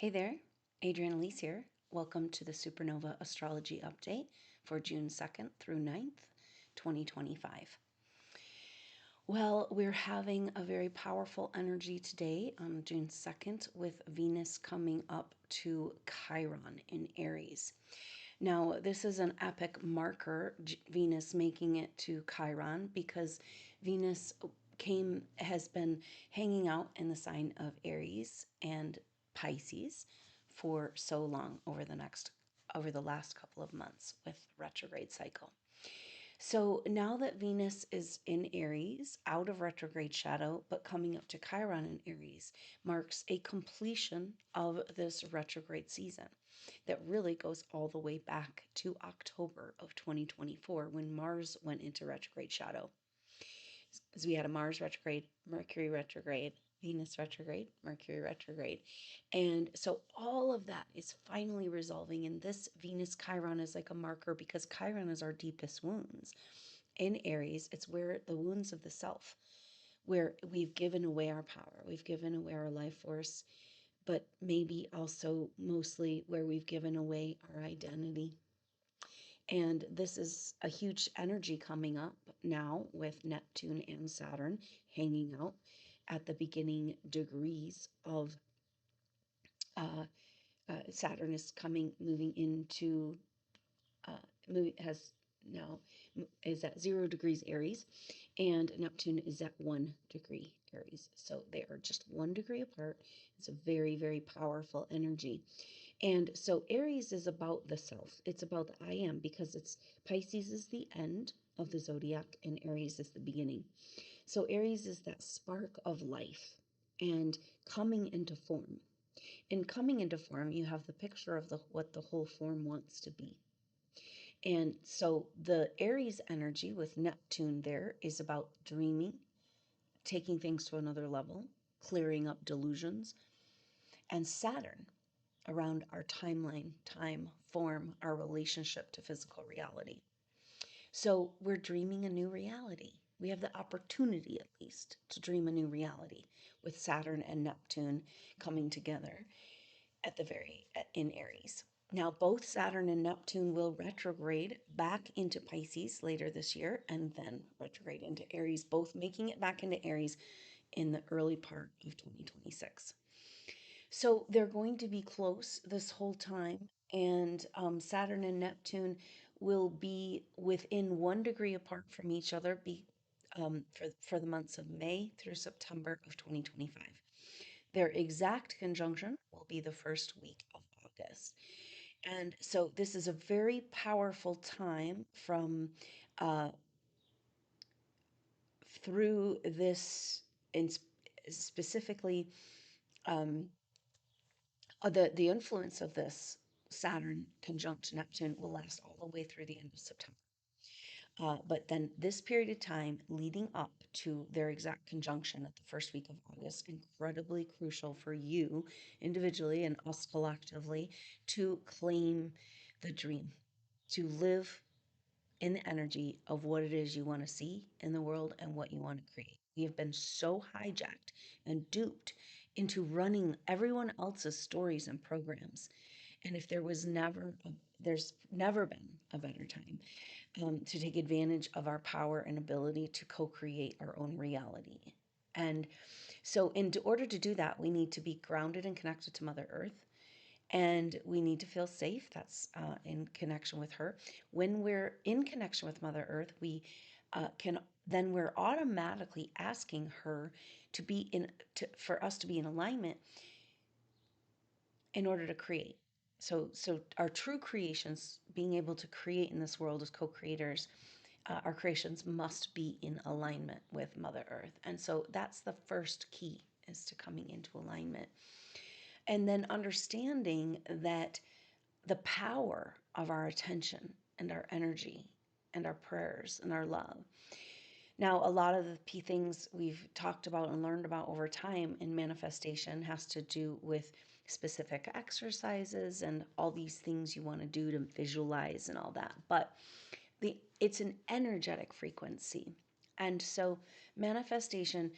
Hey there, Adrienne Elise here. Welcome to the SuperNova Astrology Update for June 2nd through 9th, 2025. Well, we're having a very powerful energy today on June 2nd with Venus coming up to Chiron in Aries. Now, this is an epic marker, Venus making it to Chiron, because Venus has been hanging out in the sign of Aries and Pisces for so long over the last couple of months with retrograde cycle. So now that Venus is in Aries, out of retrograde shadow, but coming up to Chiron in Aries, marks a completion of this retrograde season that really goes all the way back to October of 2024 when Mars went into retrograde shadow. As we had a Mars retrograde, Mercury retrograde, Venus retrograde, Mercury retrograde. And so all of that is finally resolving. And this Venus Chiron is like a marker because Chiron is our deepest wounds. In Aries, it's where the wounds of the self, where we've given away our power, we've given away our life force, but maybe also mostly where we've given away our identity. And this is a huge energy coming up now with Neptune and Saturn hanging out at the beginning degrees of Saturn is moving into, is at 0 degrees Aries, and Neptune is at 1 degree Aries. So they are just 1 degree apart. It's a very, very powerful energy. And so Aries is about the self. It's about the I am, because Pisces is the end of the zodiac and Aries is the beginning. So Aries is that spark of life and coming into form. In coming into form, you have the picture of what the whole form wants to be. And so the Aries energy with Neptune there is about dreaming, taking things to another level, clearing up delusions. And Saturn around our timeline, time, form, our relationship to physical reality. So we're dreaming a new reality. We have the opportunity, at least, to dream a new reality with Saturn and Neptune coming together in Aries. Now, both Saturn and Neptune will retrograde back into Pisces later this year and then retrograde into Aries, both making it back into Aries in the early part of 2026. So they're going to be close this whole time, and Saturn and Neptune will be within 1 degree apart from each other for the months of May through September of 2025. Their exact conjunction will be the first week of August. And so this is a very powerful time from through this, and specifically the influence of this Saturn conjunct Neptune will last all the way through the end of September. But then this period of time leading up to their exact conjunction at the first week of August, incredibly crucial for you individually and us collectively to claim the dream, to live in the energy of what it is you want to see in the world and what you want to create. We have been so hijacked and duped into running everyone else's stories and programs. And if there's never been a better time to take advantage of our power and ability to co-create our own reality. And so in order to do that, we need to be grounded and connected to Mother Earth. And we need to feel safe. That's in connection with her. When we're in connection with Mother Earth, we're automatically asking her for us to be in alignment in order to create. So our true creations, being able to create in this world as co-creators, our creations must be in alignment with Mother Earth. And so that's the first key, is to coming into alignment. And then understanding that the power of our attention and our energy and our prayers and our love. Now, a lot of the key things we've talked about and learned about over time in manifestation has to do with specific exercises and all these things you want to do to visualize and all that. But it's an energetic frequency. And so manifestation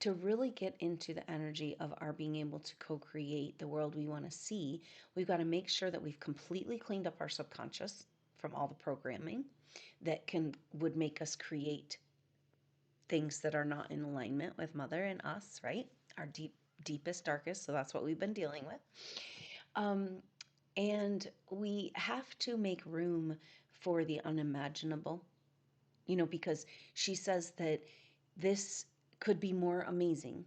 to really get into the energy of our being able to co-create the world we want to see, we've got to make sure that we've completely cleaned up our subconscious from all the programming that would make us create things that are not in alignment with mother and us, right? Our deepest, darkest. So that's what we've been dealing with. Um, and we have to make room for the unimaginable, because she says that this could be more amazing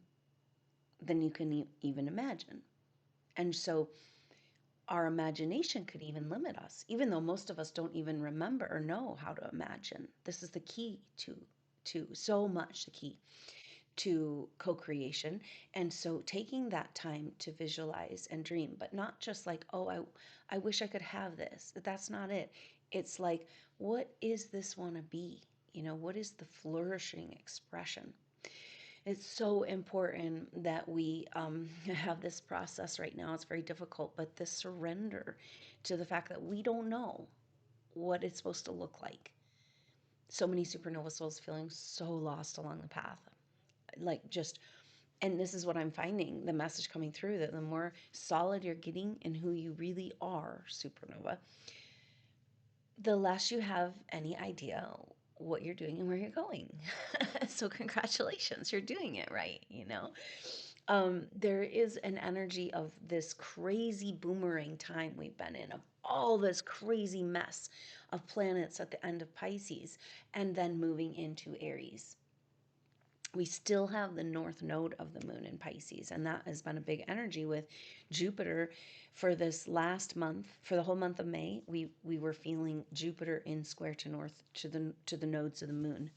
than you can even imagine. And so our imagination could even limit us, even though most of us don't even remember or know how to imagine. This is the key to so much the key to co-creation. And so taking that time to visualize and dream, but not just like, oh, I wish I could have this. That's not it. It's like, what is this want to be? What is the flourishing expression? It's so important that we have this process right now. It's very difficult, but this surrender to the fact that we don't know what it's supposed to look like. So many supernova souls feeling so lost along the path. Like, just, and this is what I'm finding, the message coming through, that the more solid you're getting in who you really are, supernova, the less you have any idea what you're doing and where you're going. So congratulations, you're doing it right. There is an energy of this crazy boomerang time we've been in, of all this crazy mess of planets at the end of Pisces and then moving into Aries. We still have the north node of the moon in Pisces, and that has been a big energy with Jupiter for this last month. For the whole month of May, we were feeling Jupiter in square to north to the nodes of the moon.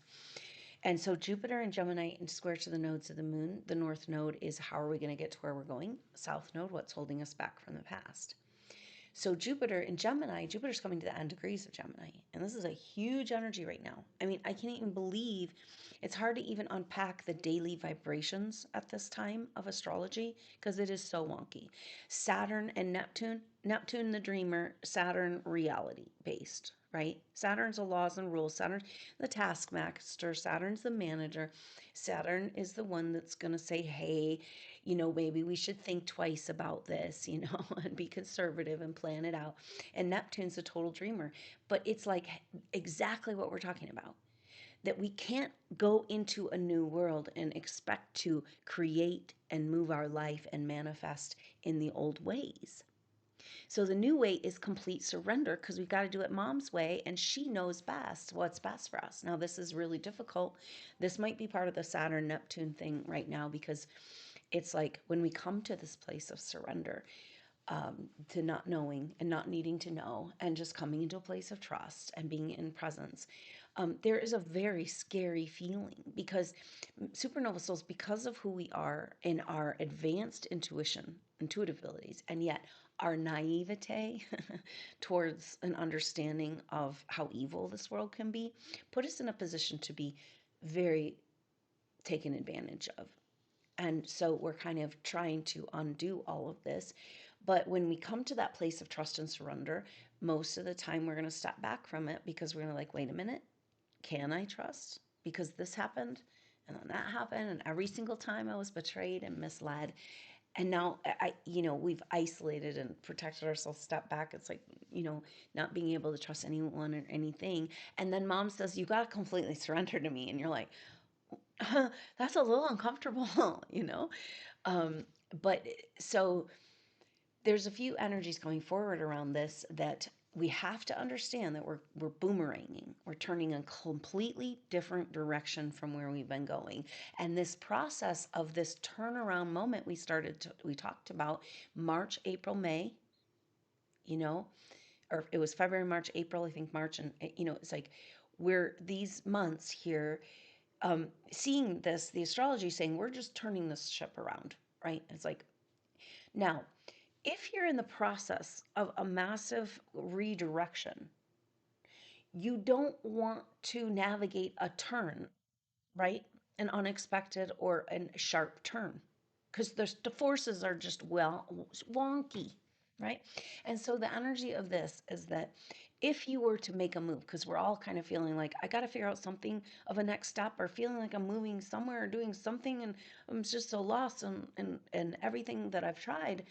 And so Jupiter and Gemini in square to the nodes of the moon. The north node is how are we going to get to where we're going? South node, what's holding us back from the past? So Jupiter in Gemini, Jupiter's coming to the end degrees of Gemini. And this is a huge energy right now. I mean, I can't even believe, it's hard to even unpack the daily vibrations at this time of astrology because it is so wonky. Saturn and Neptune the dreamer, Saturn reality based, right? Saturn's the laws and rules. Saturn's the taskmaster. Saturn's the manager. Saturn is the one that's going to say, hey, maybe we should think twice about this, and be conservative and plan it out. And Neptune's a total dreamer. But it's like exactly what we're talking about, that we can't go into a new world and expect to create and move our life and manifest in the old ways. So the new way is complete surrender because we've got to do it mom's way, and she knows best what's best for us. Now, this is really difficult. This might be part of the Saturn Neptune thing right now because it's like when we come to this place of surrender, to not knowing and not needing to know, and just coming into a place of trust and being in presence, there is a very scary feeling because supernova souls, because of who we are in our advanced intuitive abilities, and yet our naivete towards an understanding of how evil this world can be, put us in a position to be very taken advantage of. And so we're kind of trying to undo all of this. But when we come to that place of trust and surrender, most of the time we're going to step back from it because we're going to like, wait a minute, can I trust? Because this happened and then that happened. And every single time I was betrayed and misled. And now we've isolated and protected ourselves, step back. It's like, not being able to trust anyone or anything. And then mom says, you got to completely surrender to me. And you're like, that's a little uncomfortable, Um, but so there's a few energies going forward around this that we have to understand that we're boomeranging. We're turning a completely different direction from where we've been going. And this process of this turnaround moment we talked about March, April, May, or it was February, March, April, I think March, and it's like we're these months here seeing this, the astrology saying we're just turning this ship around, right? It's like, now, if you're in the process of a massive redirection, you don't want to navigate a turn, right? An unexpected or a sharp turn, because the forces are just, well, wonky. right? And so the energy of this is that if you were to make a move, because we're all kind of feeling like I got to figure out something of a next step, or feeling like I'm moving somewhere or doing something, and I'm just so lost, and everything that I've tried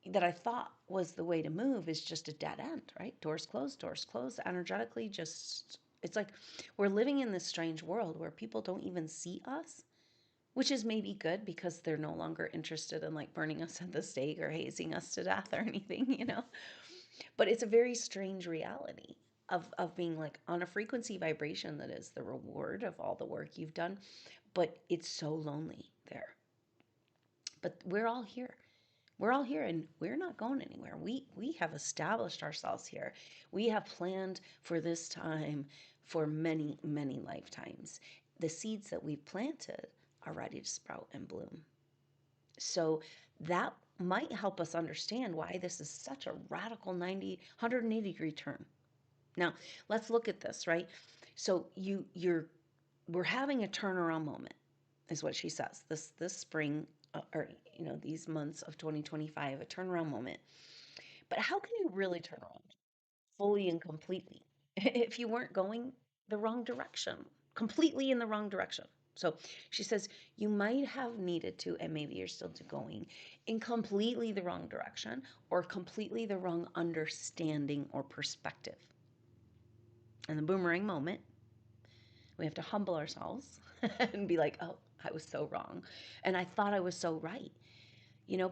that I thought was the way to move is just a dead end, right? Doors closed, energetically, just it's like we're living in this strange world where people don't even see us, which is maybe good because they're no longer interested in like burning us at the stake or hazing us to death or anything. But it's a very strange reality of being like on a frequency vibration that is the reward of all the work you've done, but it's so lonely there. But we're all here. We're all here and we're not going anywhere. We have established ourselves here. We have planned for this time for many, many lifetimes. The seeds that we've planted are ready to sprout and bloom. So that might help us understand why this is such a radical 180 degree turn. Now, let's look at this, right? So we're having a turnaround moment, is what she says. This spring, or these months of 2025, a turnaround moment. But how can you really turn around fully and completely if you weren't going the wrong direction, completely in the wrong direction? So she says you might have needed to, and maybe you're still going in completely the wrong direction or completely the wrong understanding or perspective. And the boomerang moment, we have to humble ourselves and be like, oh, I was so wrong. And I thought I was so right,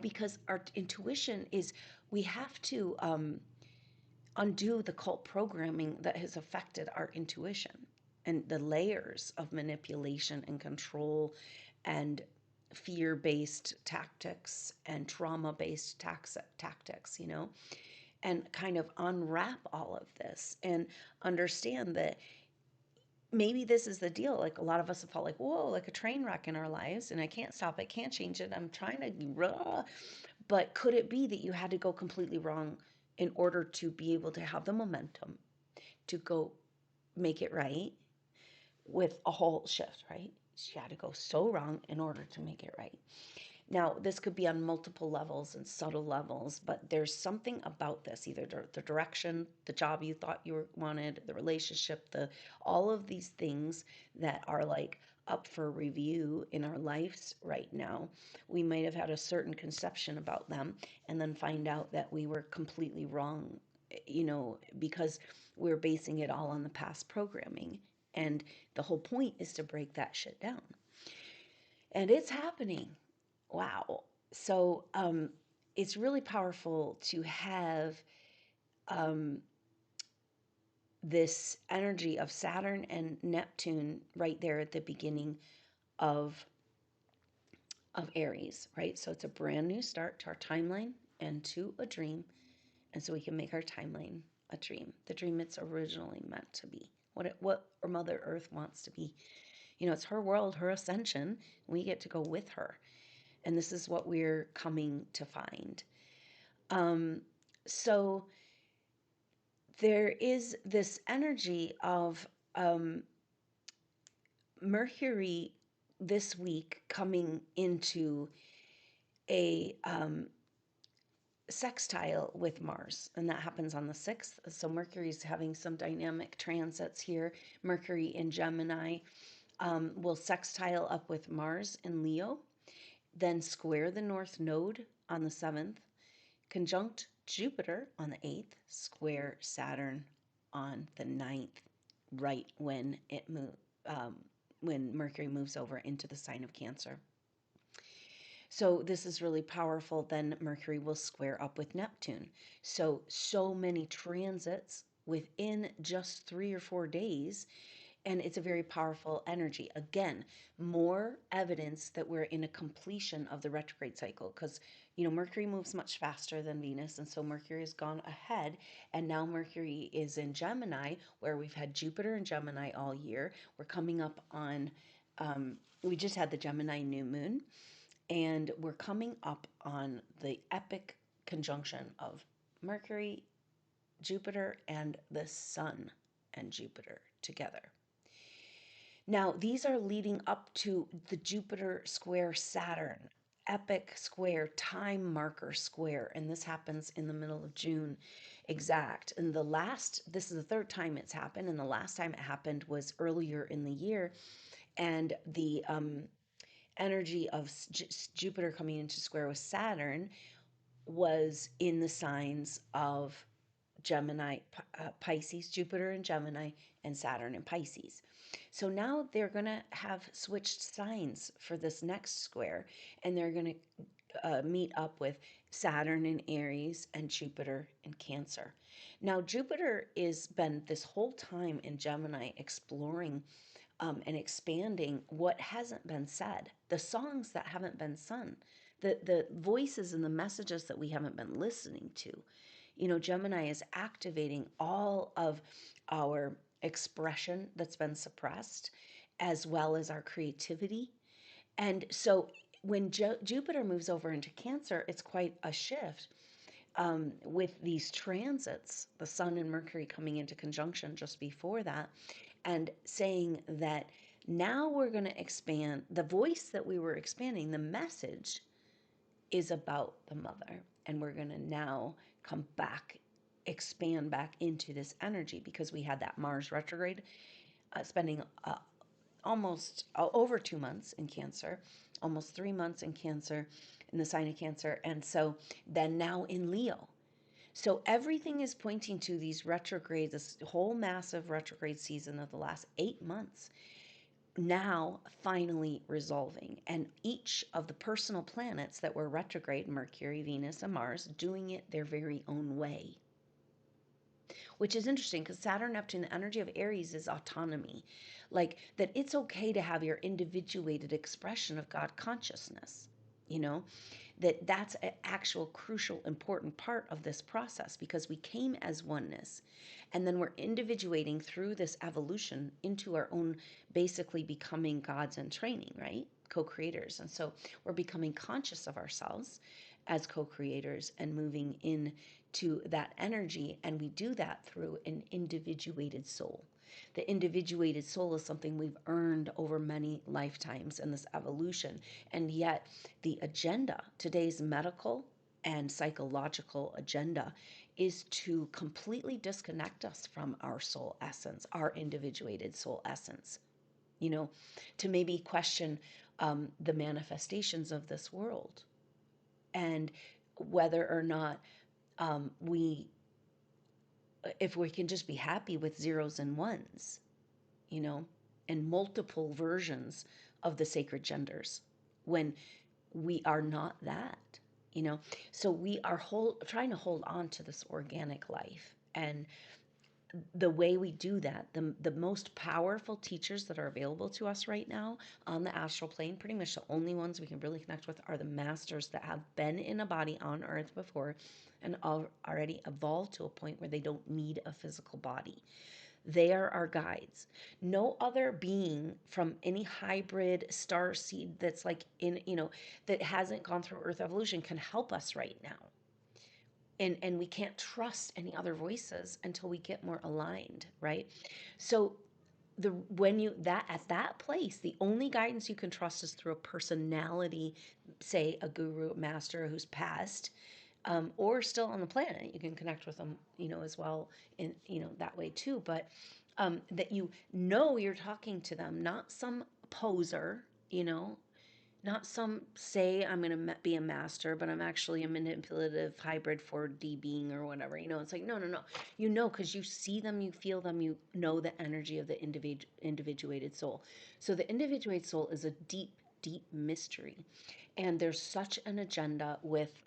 because our intuition is, we have to undo the cult programming that has affected our intuition and the layers of manipulation and control and fear-based tactics and trauma-based tactics, and kind of unwrap all of this and understand that maybe this is the deal. Like a lot of us have felt like, whoa, like a train wreck in our lives, and I can't stop it, can't change it. I'm trying to, but could it be that you had to go completely wrong in order to be able to have the momentum to go make it right with a whole shift, right? She had to go so wrong in order to make it right. Now, this could be on multiple levels and subtle levels, but there's something about this, either the direction, the job you thought you wanted, the relationship, all of these things that are like up for review in our lives right now. We might have had a certain conception about them and then find out that we were completely wrong, because we're basing it all on the past programming. And the whole point is to break that shit down. And it's happening. Wow. So it's really powerful to have um, this energy of Saturn and Neptune right there at the beginning of Aries, right? So it's a brand new start to our timeline and to a dream. And so we can make our timeline a dream, the dream it's originally meant to be, what our Mother Earth wants to be. It's her world, her ascension. We get to go with her. And this is what we're coming to find. So there is this energy of Mercury this week coming into a sextile with Mars, and that happens on the 6th. So Mercury's having some dynamic transits here. Mercury in Gemini will sextile up with Mars in Leo, then square the North Node on the 7th, conjunct Jupiter on the 8th, square Saturn on the 9th, right when Mercury moves over into the sign of Cancer. So this is really powerful. Then Mercury will square up with Neptune. So many transits within just 3 or 4 days. And it's a very powerful energy. Again, more evidence that we're in a completion of the retrograde cycle, because Mercury moves much faster than Venus, and so Mercury has gone ahead, and now Mercury is in Gemini, where we've had Jupiter in Gemini all year. We're coming up on, we just had the Gemini new moon, and we're coming up on the epic conjunction of Mercury, Jupiter, and the Sun and Jupiter together. Now, these are leading up to the Jupiter square Saturn epic square, time marker square, and this happens in the middle of June exact. And this is the third time it's happened, and the last time it happened was earlier in the year, and the energy of Jupiter coming into square with Saturn was in the signs of Gemini, Pisces, Jupiter in Gemini, and Saturn in Pisces. So now they're going to have switched signs for this next square, and they're going to meet up with Saturn in Aries and Jupiter in Cancer. Now, Jupiter has been this whole time in Gemini exploring and expanding what hasn't been said, the songs that haven't been sung, the voices and the messages that we haven't been listening to. You know, Gemini is activating all of our expression that's been suppressed, as well as our creativity. And so when Jupiter moves over into Cancer, it's quite a shift with these transits, the Sun and Mercury coming into conjunction just before that, and saying that now we're going to expand the voice that we were expanding, the message is about the mother. And we're going to now come back, expand back into this energy because we had that Mars retrograde, spending almost over 2 months in Cancer, almost 3 months in Cancer, in the sign of Cancer. And so then now in Leo. So everything is pointing to these retrogrades, this whole massive retrograde season of the last 8 months now finally resolving, and each of the personal planets that were retrograde, Mercury, Venus, and Mars, doing it their very own way. Which is interesting because Saturn, Neptune, the energy of Aries is autonomy. Like that it's okay to have your individuated expression of God consciousness, you know? That's an actual crucial important part of this process because we came as oneness and then we're individuating through this evolution into our own basically becoming gods in training, right? Co-creators. And so we're becoming conscious of ourselves as co-creators and moving into that energy, and we do that through an individuated soul. The individuated soul is something we've earned over many lifetimes in this evolution. And yet, the agenda, today's medical and psychological agenda, is to completely disconnect us from our soul essence, our individuated soul essence. You know, to maybe question the manifestations of this world and whether or not if we can just be happy with zeros and ones, you know, and multiple versions of the sacred genders when we are not that, you know. So we are trying to hold on to this organic life. And the way we do that, the most powerful teachers that are available to us right now on the astral plane, pretty much the only ones we can really connect with are the masters that have been in a body on earth before and already evolved to a point where they don't need a physical body. They are our guides. No other being from any hybrid star seed that's like in, you know, that hasn't gone through earth evolution can help us right now. And we can't trust any other voices until we get more aligned, right? So when you that at that place, the only guidance you can trust is through a personality, say a guru, master who's passed, or still on the planet. You can connect with them, you know, as well in, you know, that way too. But that you know you're talking to them, not some poser, you know, not some say I'm going to be a master, but I'm actually a manipulative hybrid 4D being or whatever. You know, it's like, no, no, no. You know, because you see them, you feel them, you know the energy of the individuated soul. So the individuated soul is a deep, deep mystery. And there's such an agenda with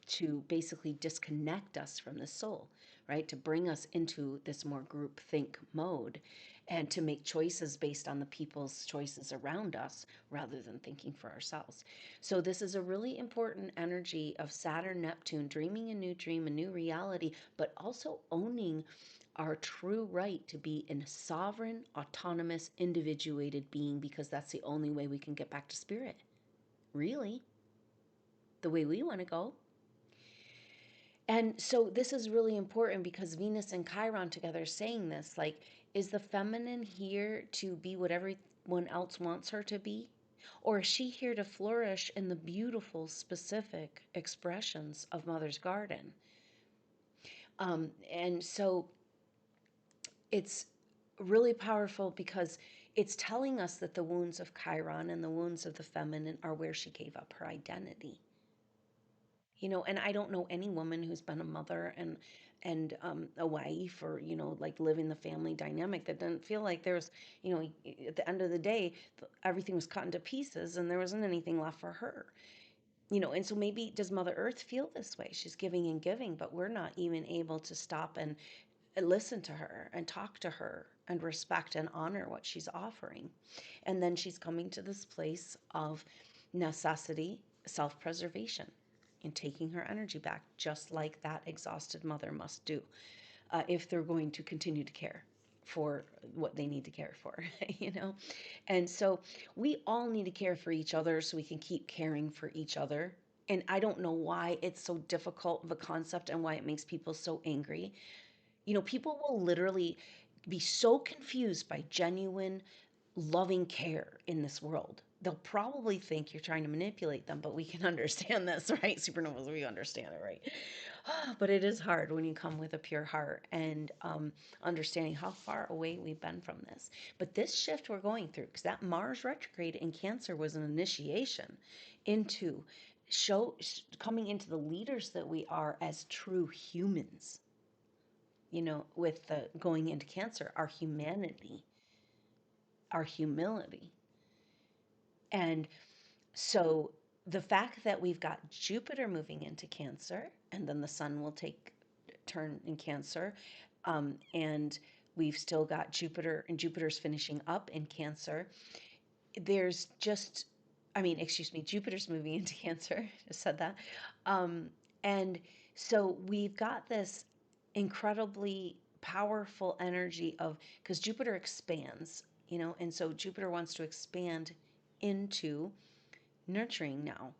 to basically disconnect us from the soul, right? To bring us into this more group think mode and to make choices based on the people's choices around us rather than thinking for ourselves. So this is a really important energy of Saturn, Neptune, dreaming a new dream, a new reality, but also owning our true right to be a sovereign, autonomous, individuated being, because that's the only way we can get back to spirit. Really, the way we want to go. And so this is really important because Venus and Chiron together saying this, like, is the feminine here to be what everyone else wants her to be? Or is she here to flourish in the beautiful, specific expressions of Mother's Garden? And so it's really powerful because it's telling us that the wounds of Chiron and the wounds of the feminine are where she gave up her identity. And I don't know any woman who's been a mother and a wife, or like living the family dynamic, that doesn't feel like there's, at the end of the day, everything was cut into pieces and there wasn't anything left for her. And so maybe does Mother Earth feel this way? She's giving and giving, but we're not even able to stop and listen to her and talk to her and respect and honor what she's offering. And then she's coming to this place of necessity, self preservation, and taking her energy back, just like that exhausted mother must do, if they're going to continue to care for what they need to care for, you know? And so we all need to care for each other so we can keep caring for each other. And I don't know why it's so difficult of a concept and why it makes people so angry. People will literally be so confused by genuine loving care in this world. They'll probably think you're trying to manipulate them, but we can understand this, right? Supernovas, we understand it, right? But it is hard when you come with a pure heart and understanding how far away we've been from this. But this shift we're going through, because that Mars retrograde in Cancer was an initiation into coming into the leaders that we are as true humans. With the going into Cancer, our humanity, our humility. And so the fact that we've got Jupiter moving into Cancer, and then the sun will take turn in Cancer, and we've still got Jupiter, and Jupiter's finishing up in Cancer. There's just, I mean, excuse me, Jupiter's moving into Cancer. Just said that. And so we've got this incredibly powerful energy of, because Jupiter expands, and so Jupiter wants to expand into nurturing now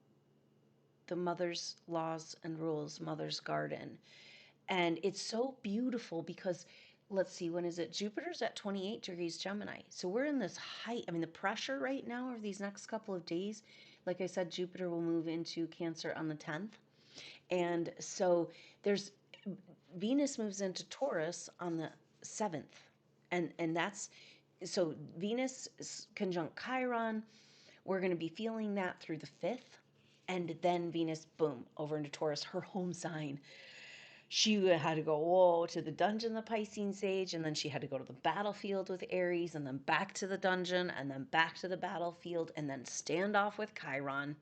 the mother's laws and rules, mother's garden. And it's so beautiful because, let's see, when is it? Jupiter's at 28 degrees Gemini. So we're in this height. I mean, the pressure right now over these next couple of days, like I said, Jupiter will move into Cancer on the 10th. And so there's Venus moves into Taurus on the 7th. And that's so Venus conjunct Chiron. We're going to be feeling that through the 5th. And then Venus, boom, over into Taurus, her home sign. She had to go, whoa, to the dungeon, the Pisces age, and then she had to go to the battlefield with Aries, and then back to the dungeon, and then back to the battlefield, and then stand off with Chiron.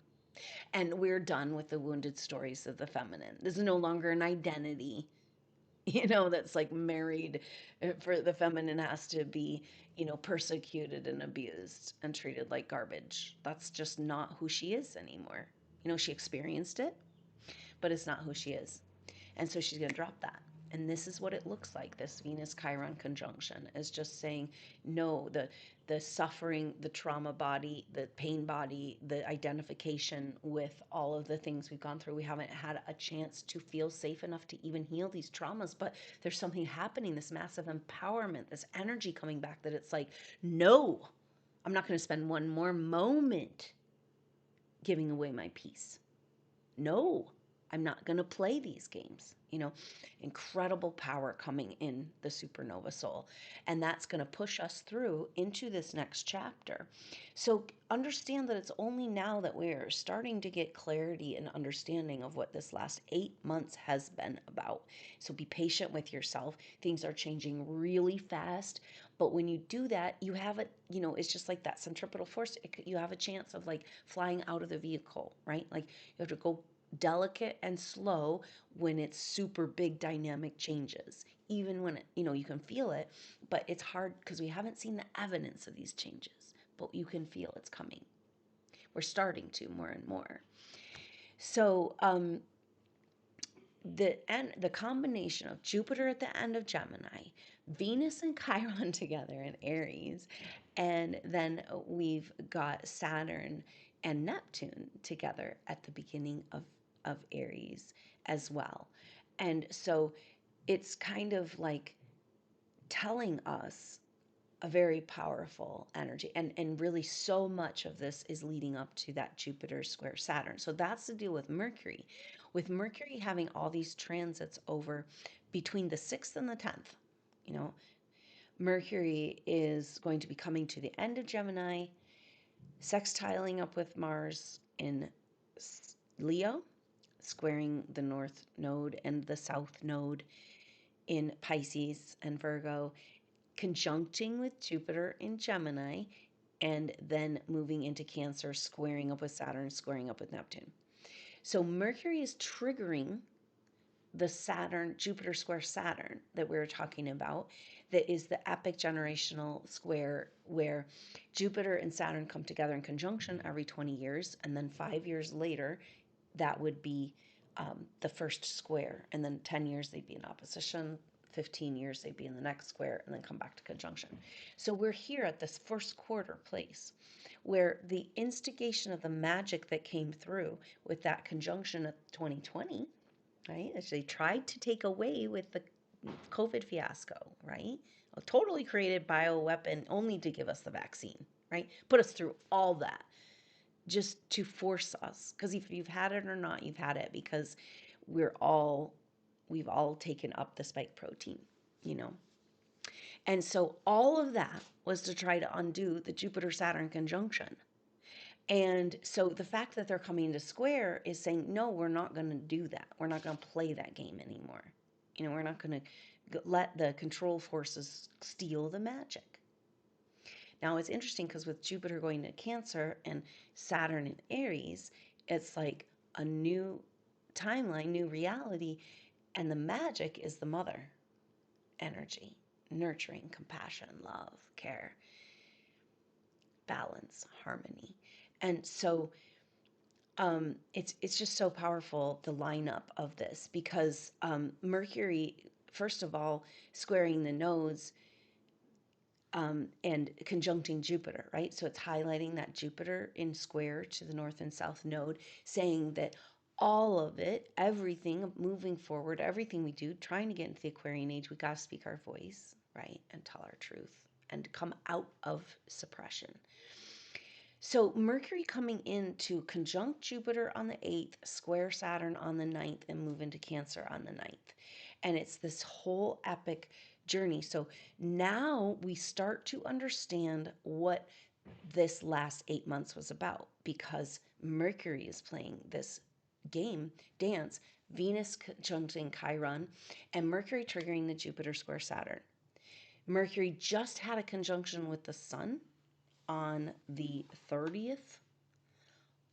And we're done with the wounded stories of the feminine. This is no longer an identity, that's like married. For the feminine has to be, persecuted and abused and treated like garbage. That's just not who she is anymore. She experienced it, but it's not who she is. And so she's going to drop that. And this is what it looks like. This Venus Chiron conjunction is just saying, no, the suffering, the trauma body, the pain body, the identification with all of the things we've gone through. We haven't had a chance to feel safe enough to even heal these traumas, but there's something happening, this massive empowerment, this energy coming back, that it's like, no, I'm not going to spend one more moment giving away my peace. No, I'm not going to play these games. Incredible power coming in the supernova soul. And that's going to push us through into this next chapter. So understand that it's only now that we're starting to get clarity and understanding of what this last 8 months has been about. So be patient with yourself. Things are changing really fast. But when you do that, you have it, it's just like that centripetal force. You have a chance of like flying out of the vehicle, right? Like you have to go delicate and slow when it's super big dynamic changes, even when you can feel it, but it's hard because we haven't seen the evidence of these changes, but you can feel it's coming. We're starting to more and more. So the combination of Jupiter at the end of Gemini, Venus and Chiron together in Aries, and then we've got Saturn and Neptune together at the beginning of Aries as well. And so it's kind of like telling us a very powerful energy. And really so much of this is leading up to that Jupiter square Saturn. So that's the deal with Mercury. With Mercury having all these transits over between the 6th and the 10th, you know, Mercury is going to be coming to the end of Gemini, sextiling up with Mars in Leo, squaring the North Node and the South Node in Pisces and Virgo, conjuncting with Jupiter in Gemini, and then moving into Cancer, squaring up with Saturn, squaring up with Neptune. So Mercury is triggering the Saturn, Jupiter square Saturn that we were talking about, that is the epic generational square where Jupiter and Saturn come together in conjunction every 20 years. And then 5 years later, that would be the first square. And then 10 years, they'd be in opposition. 15 years, they'd be in the next square and then come back to conjunction. So we're here at this first quarter place where the instigation of the magic that came through with that conjunction of 2020, right? As they tried to take away with the COVID fiasco, right? A totally created bioweapon only to give us the vaccine, right? Put us through all that just to force us. Because if you've had it or not, you've had it, because we've all taken up the spike protein, you know. And so all of that was to try to undo the Jupiter Saturn conjunction. And so the fact that they're coming to square is saying, no, we're not going to do that. We're not going to play that game anymore. You know, we're not going to let the control forces steal the magic. Now, it's interesting because with Jupiter going to Cancer and Saturn in Aries, it's like a new timeline, new reality. And the magic is the mother energy, nurturing, compassion, love, care, balance, harmony. And so it's just so powerful, the lineup of this, because Mercury, first of all, squaring the nodes and conjuncting Jupiter, right? So it's highlighting that Jupiter in square to the north and south node, saying that all of it, everything moving forward, everything we do, trying to get into the Aquarian age, we got to speak our voice, right? And tell our truth and come out of suppression. So Mercury coming into conjunct Jupiter on the 8th, square Saturn on the 9th, and move into Cancer on the 9th. And it's this whole epic journey. So now we start to understand what this last 8 months was about, because Mercury is playing this dance, Venus conjuncting Chiron, and Mercury triggering the Jupiter square Saturn. Mercury just had a conjunction with the Sun on the 30th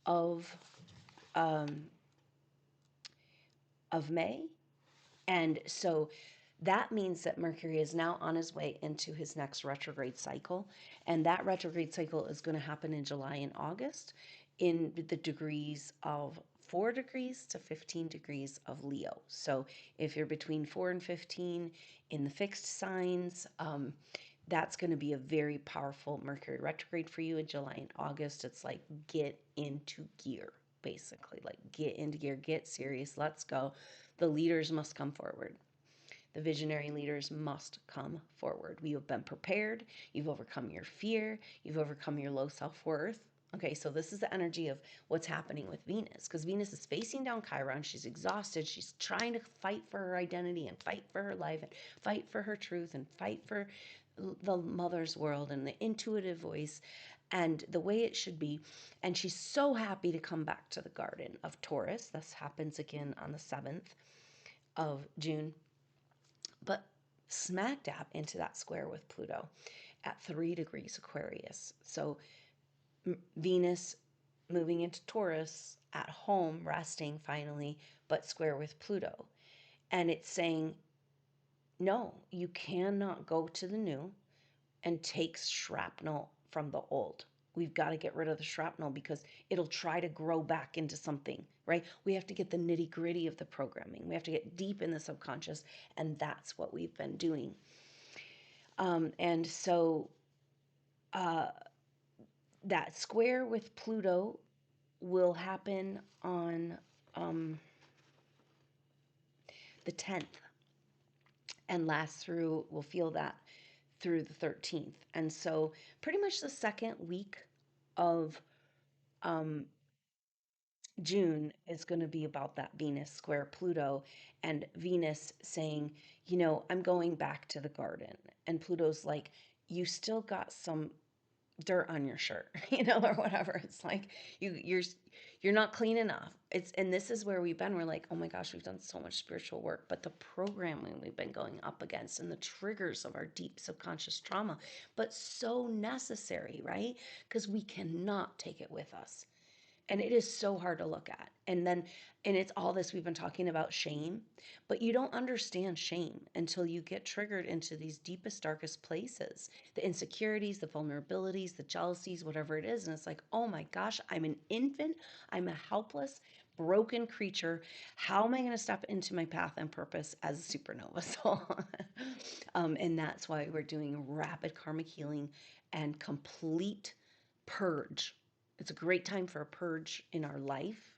of May. And so that means that Mercury is now on his way into his next retrograde cycle. And that retrograde cycle is going to happen in July and August in the degrees of 4 degrees to 15 degrees of Leo. So if you're between 4 and 15 in the fixed signs, that's going to be a very powerful Mercury retrograde for you in July and August. It's like, get into gear, basically. Like, get into gear, get serious, let's go. The leaders must come forward. The visionary leaders must come forward. We have been prepared. You've overcome your fear. You've overcome your low self-worth. Okay, so this is the energy of what's happening with Venus, because Venus is facing down Chiron. She's exhausted. She's trying to fight for her identity and fight for her life and fight for her truth and fight for the mother's world and the intuitive voice and the way it should be. And she's so happy to come back to the garden of Taurus. This happens again on the 7th of June. But smack dab into that square with Pluto at 3 degrees Aquarius. So Venus moving into Taurus, at home, resting finally, but square with Pluto. And it's saying, no, you cannot go to the new and take shrapnel from the old. We've got to get rid of the shrapnel because it'll try to grow back into something, right? We have to get the nitty gritty of the programming. We have to get deep in the subconscious, and that's what we've been doing. And so that square with Pluto will happen on the 10th and last through, we'll feel that through the 13th. And so, pretty much the second week of um, June is going to be about that Venus square Pluto, and Venus saying, I'm going back to the garden. And Pluto's like, you still got some dirt on your shirt, or whatever. It's like you're not clean enough. And this is where we've been. We're like, oh my gosh, we've done so much spiritual work, but the programming we've been going up against and the triggers of our deep subconscious trauma, but so necessary, right? Because we cannot take it with us. And it is so hard to look at. And it's all this we've been talking about shame, but you don't understand shame until you get triggered into these deepest, darkest places, the insecurities, the vulnerabilities, the jealousies, whatever it is. And it's like, oh my gosh, I'm an infant. I'm a helpless, broken creature. How am I going to step into my path and purpose as a supernova soul? And that's why we're doing rapid karmic healing and complete purge. It's a great time for a purge in our life,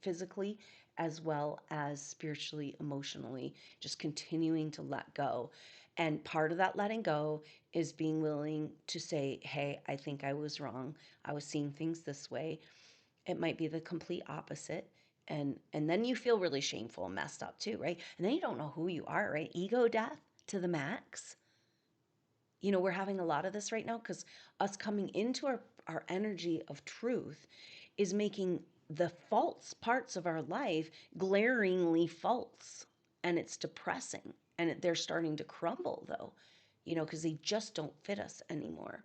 physically, as well as spiritually, emotionally, just continuing to let go. And part of that letting go is being willing to say, hey, I think I was wrong. I was seeing things this way. It might be the complete opposite. And then you feel really shameful and messed up too, right? And then you don't know who you are, right? Ego death to the max. We're having a lot of this right now because us coming into our energy of truth is making the false parts of our life glaringly false. And it's depressing. And they're starting to crumble, though, because they just don't fit us anymore.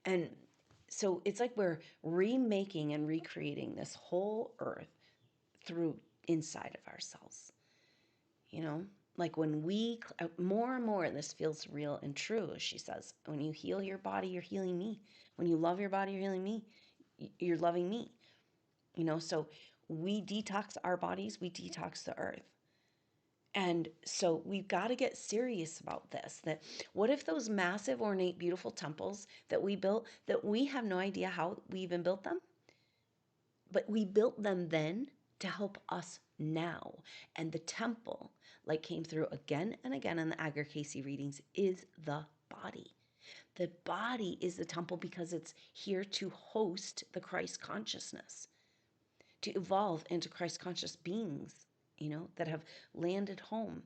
And so it's like we're remaking and recreating this whole earth through inside of ourselves, you know? Like when we, more and more, this feels real and true, as she says. When you heal your body, you're healing me. When you love your body, you're healing me. You're loving me. So we detox our bodies, we detox the earth. And so we've got to get serious about this. That what if those massive, ornate, beautiful temples that we built, that we have no idea how we even built them, but we built them then to help us now. And the temple, like came through again and again in the Agar Casey readings, is the body. The body is the temple because it's here to host the Christ consciousness, to evolve into Christ conscious beings, that have landed home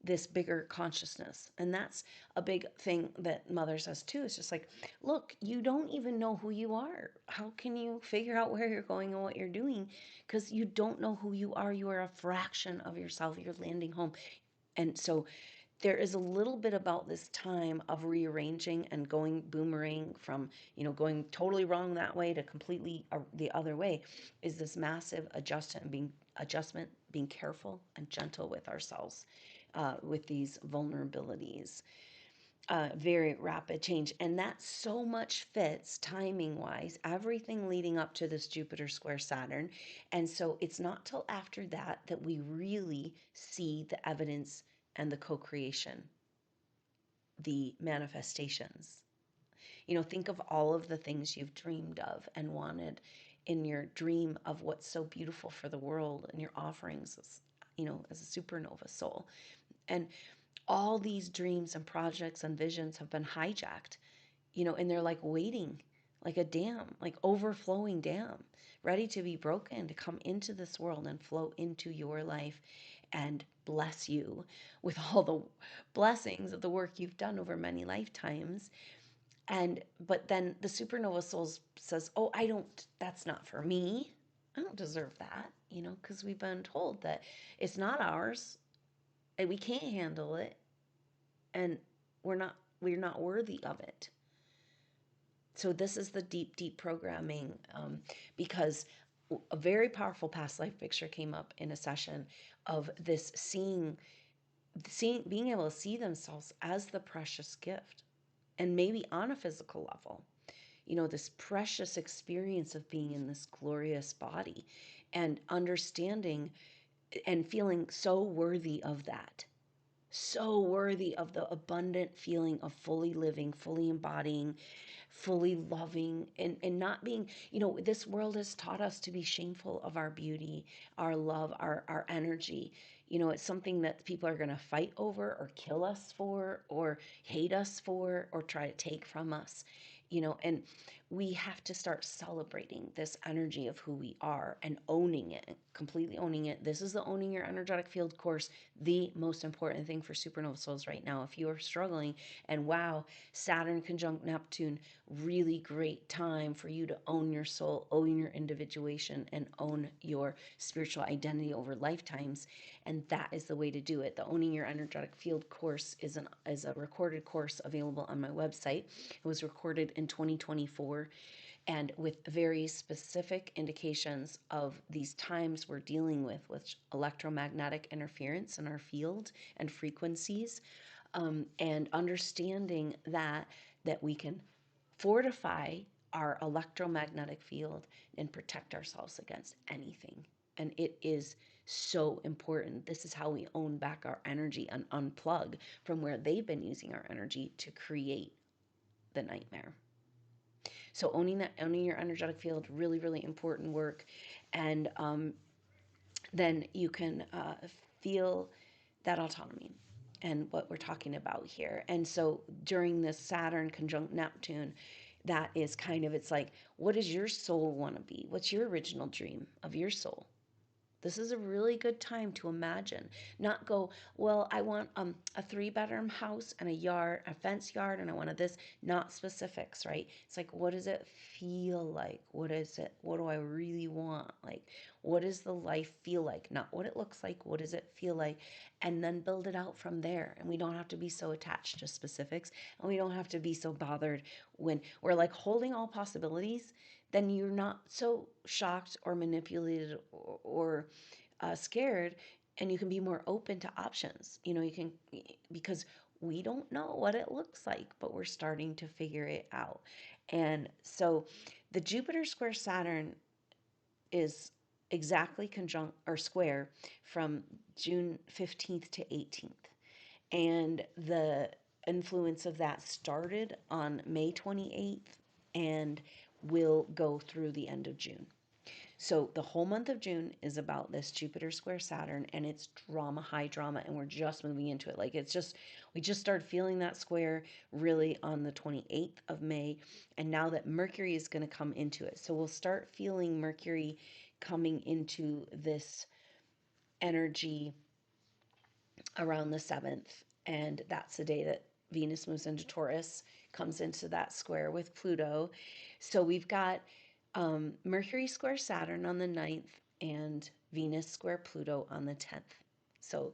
this bigger consciousness. And that's a big thing that Mother says too. It's just like, look, you don't even know who you are. How can you figure out where you're going and what you're doing? Because you don't know who you are. You are a fraction of yourself. You're landing home. And so there is a little bit about this time of rearranging and going boomerang from, going totally wrong that way to completely the other way, is this massive adjustment, being careful and gentle with ourselves, with these vulnerabilities. Very rapid change. And that so much fits timing wise, everything leading up to this Jupiter square Saturn. And so it's not till after that that we really see the evidence and the co creation, the manifestations. Think of all of the things you've dreamed of and wanted in your dream of what's so beautiful for the world and your offerings as a supernova soul. And all these dreams and projects and visions have been hijacked, and they're like waiting, like a dam, like overflowing dam, ready to be broken, to come into this world and flow into your life and bless you with all the blessings of the work you've done over many lifetimes. But then the supernova souls says, oh, that's not for me. I don't deserve that, because we've been told that it's not ours and we can't handle it, and we're not worthy of it. So this is the deep programming, because a very powerful past life picture came up in a session of this being able to see themselves as the precious gift, and maybe on a physical level, this precious experience of being in this glorious body, and understanding and feeling so worthy of that. so worthy of the abundant feeling of fully living, fully embodying, fully loving, and not being, this world has taught us to be shameful of our beauty, our love, our energy. It's something that people are going to fight over or kill us for or hate us for or try to take from us. And we have to start celebrating this energy of who we are and owning it, completely owning it. This is the Owning Your Energetic Field course, the most important thing for SuperNova Souls right now. If you are struggling, and wow, Saturn conjunct Neptune, really great time for you to own your soul, own your individuation, and own your spiritual identity over lifetimes. And that is the way to do it. The Owning Your Energetic Field course is a recorded course available on my website. It was recorded in 2024 and with very specific indications of these times we're dealing with electromagnetic interference in our field and frequencies, and understanding that we can fortify our electromagnetic field and protect ourselves against anything. And it is so important. This is how we own back our energy and unplug from where they've been using our energy to create the nightmare. So owning your energetic field, really, really important work. And then you can feel that autonomy and what we're talking about here. And so during this Saturn conjunct Neptune, that is kind of, it's like, what does your soul want to be? What's your original dream of your soul? This is a really good time to imagine, not go, well, I want a 3-bedroom house and a yard, a fence yard, and I wanted this, not specifics, right? It's like, what does it feel like? What is it? What do I really want? Like, what does the life feel like? Not what it looks like, what does it feel like? And then build it out from there. And we don't have to be so attached to specifics, and we don't have to be so bothered when we're like holding all possibilities. Then you're not so shocked or manipulated or scared, and you can be more open to options. You can, because we don't know what it looks like, but we're starting to figure it out. And so the Jupiter square Saturn is exactly conjunct or square from June 15th to 18th. And the influence of that started on May 28th and will go through the end of June. So the whole month of June is about this Jupiter square Saturn, and it's drama, high drama, and we're just moving into it. Like, it's just, we just started feeling that square really on the 28th of May, and now that Mercury is going to come into it. So we'll start feeling Mercury coming into this energy around the 7th, and that's the day that Venus moves into Taurus, comes into that square with Pluto. So we've got Mercury square Saturn on the 9th and Venus square Pluto on the 10th. So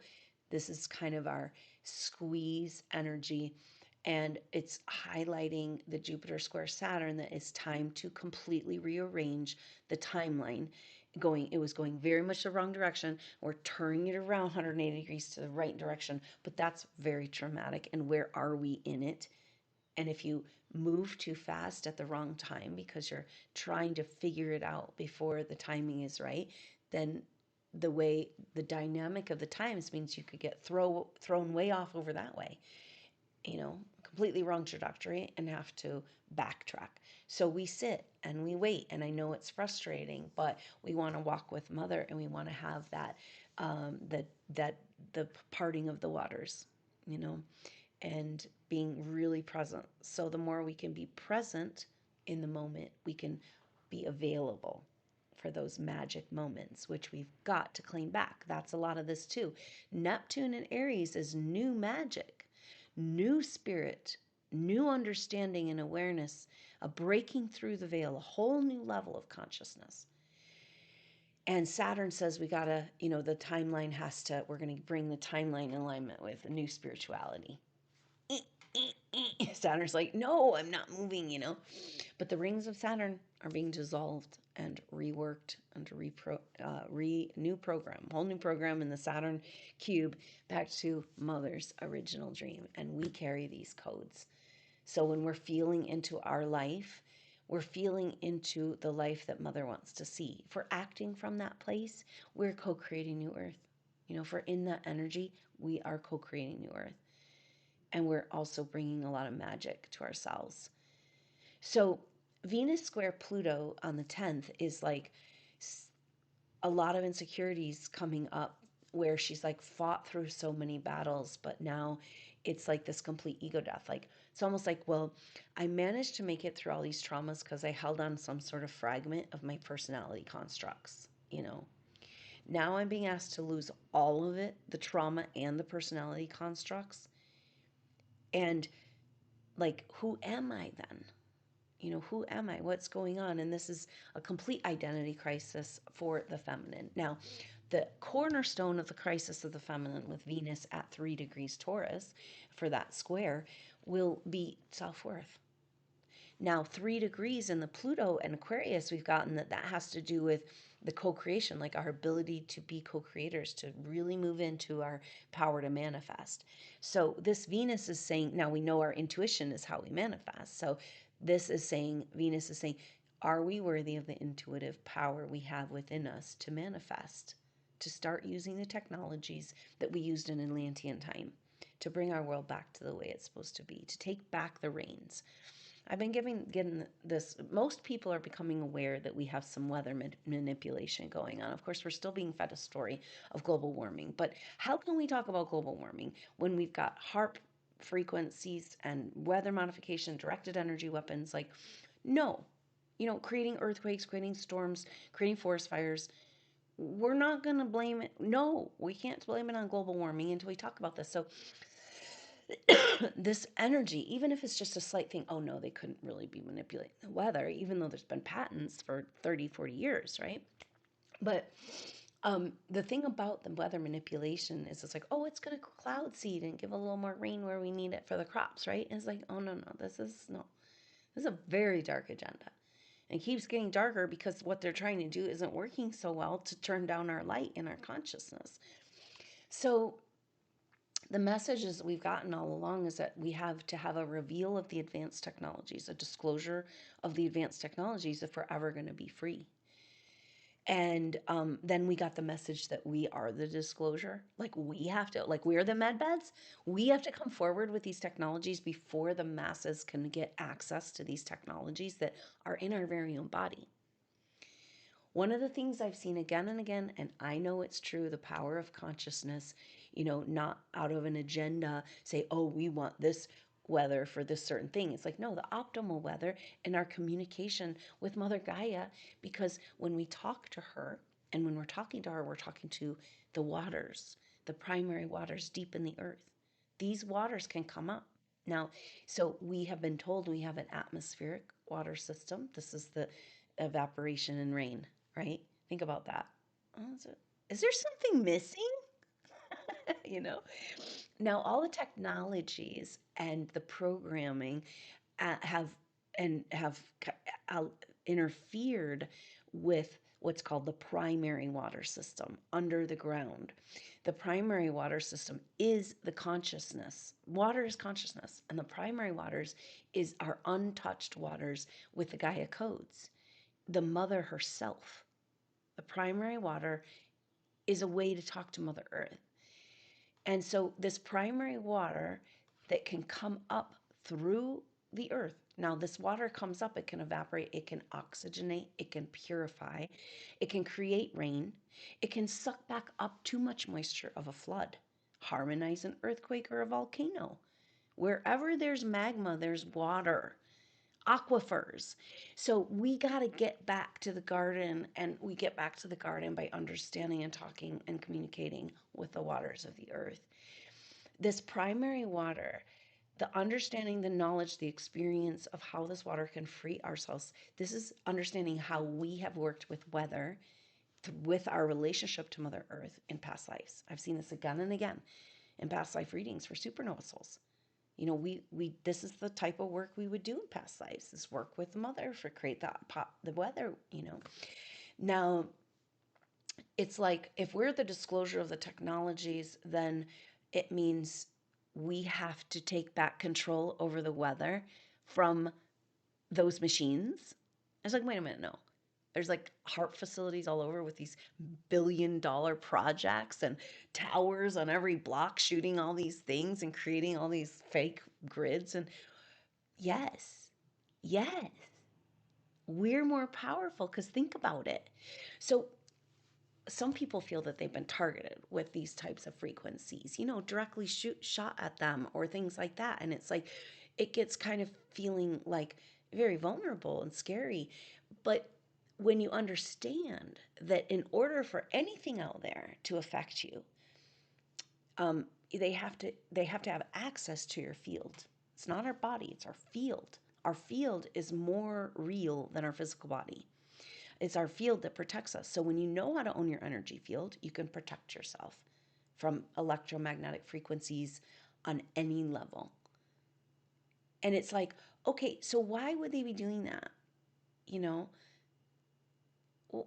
this is kind of our squeeze energy, and it's highlighting the Jupiter square Saturn that it's time to completely rearrange the timeline. It was going very much the wrong direction. We're turning it around 180 degrees to the right direction, but that's very traumatic. And where are we in it? And if you move too fast at the wrong time because you're trying to figure it out before the timing is right, then the dynamic of the times means you could get thrown way off over that way, completely wrong trajectory, and have to backtrack. So we sit and we wait, and I know it's frustrating, but we want to walk with Mother, and we want to have that, the parting of the waters, and being really present. So the more we can be present in the moment, we can be available for those magic moments, which we've got to claim back. That's a lot of this too. Neptune in Aries is new magic, new spirit, new understanding and awareness, a breaking through the veil, a whole new level of consciousness. And Saturn says we gotta, the timeline we're gonna bring the timeline in alignment with a new spirituality. Saturn's like, no, I'm not moving, But the rings of Saturn are being dissolved and reworked and new program, whole new program in the Saturn cube back to Mother's original dream. And we carry these codes. So when we're feeling into our life, we're feeling into the life that Mother wants to see. If we're acting from that place, we're co-creating New Earth. For in that energy, we are co-creating New Earth. And we're also bringing a lot of magic to ourselves. So Venus square Pluto on the 10th is like a lot of insecurities coming up, where she's like fought through so many battles, but now it's like this complete ego death. Like, it's almost like, well, I managed to make it through all these traumas because I held on some sort of fragment of my personality constructs. Now I'm being asked to lose all of it, the trauma and the personality constructs. And like, who am I then? Who am I? What's going on? And this is a complete identity crisis for the feminine. Now, the cornerstone of the crisis of the feminine with Venus at 3 degrees Taurus for that square will be self-worth. Now, 3 degrees in the Pluto and Aquarius, we've gotten that has to do with the co-creation, like our ability to be co-creators, to really move into our power to manifest. So this Venus is saying, now we know our intuition is how we manifest. So this is saying, Venus is saying, are we worthy of the intuitive power we have within us to manifest, to start using the technologies that we used in Atlantean time, to bring our world back to the way it's supposed to be, to take back the reins. I've been getting this. Most people are becoming aware that we have some weather manipulation going on. Of course, we're still being fed a story of global warming. But how can we talk about global warming when we've got HARP frequencies and weather modification, directed energy weapons? Like, no. Creating earthquakes, creating storms, creating forest fires. We're not going to blame it. No, we can't blame it on global warming until we talk about this. So this energy, even if it's just a slight thing, oh no, they couldn't really be manipulating the weather, even though there's been patents for 30, 40 years, right? But the thing about the weather manipulation is it's like, oh, it's going to cloud seed and give a little more rain where we need it for the crops, right? And it's like, oh, no, this is a very dark agenda. And it keeps getting darker because what they're trying to do isn't working so well to turn down our light in our consciousness. So the messages we've gotten all along is that we have to have a reveal of the advanced technologies, a disclosure of the advanced technologies if we're ever going to be free. And then we got the message that we are the disclosure. Like, we have to, like, we're the med beds. We have to come forward with these technologies before the masses can get access to these technologies that are in our very own body. One of the things I've seen again and again, and I know it's true, the power of consciousness, not out of an agenda, say, oh, we want this weather for this certain thing. It's like, no, the optimal weather in our communication with Mother Gaia, because when we talk to her, and when we're talking to her, we're talking to the waters, the primary waters deep in the earth. These waters can come up. Now, so we have been told we have an atmospheric water system. This is the evaporation and rain, right? Think about that. Is there something missing? you know? Now, all the technologies and the programming have interfered with what's called the primary water system under the ground. The primary water system is the consciousness. Water is consciousness, and the primary waters is our untouched waters with the Gaia codes. The mother herself. The primary water is a way to talk to Mother Earth. And so this primary water that can come up through the earth. Now, this water comes up, it can evaporate, it can oxygenate, it can purify, it can create rain, it can suck back up too much moisture of a flood, harmonize an earthquake or a volcano. Wherever there's magma, there's water, aquifers. So we got to get back to the garden, and we get back to the garden by understanding and talking and communicating with the waters of the earth. This primary water, the understanding, the knowledge, the experience of how this water can free ourselves. This is understanding how we have worked with weather, with our relationship to Mother Earth in past lives. I've seen this again and again in past life readings for SuperNova Souls. We this is the type of work we would do in past lives. This work with the mother for create the weather. Now, it's like, if we're the disclosure of the technologies, then it means we have to take back control over the weather from those machines. I was like, wait a minute, no. There's like heart facilities all over with these billion-dollar projects and towers on every block shooting all these things and creating all these fake grids. And yes, yes, we're more powerful because think about it. So some people feel that they've been targeted with these types of frequencies, directly shot at them or things like that. And it's like, it gets kind of feeling like very vulnerable and scary. But when you understand that in order for anything out there to affect you, they have to have access to your field. It's not our body, it's our field. Our field is more real than our physical body. It's our field that protects us. So when you know how to own your energy field, you can protect yourself from electromagnetic frequencies on any level. And it's like, okay, so why would they be doing that?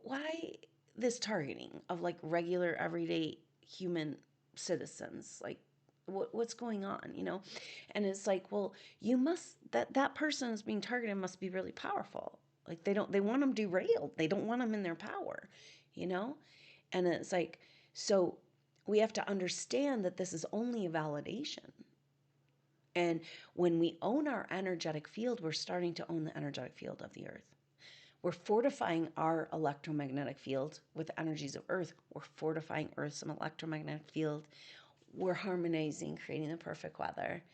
Why this targeting of like regular everyday human citizens? Like, what's going on? And it's like, well, you must, that person is being targeted must be really powerful. Like, they want them derailed, they don't want them in their power. And it's like, so we have to understand that this is only a validation. And when we own our energetic field, we're starting to own the energetic field of the earth. We're fortifying our electromagnetic field with the energies of Earth. We're fortifying Earth's electromagnetic field. We're harmonizing, creating the perfect weather.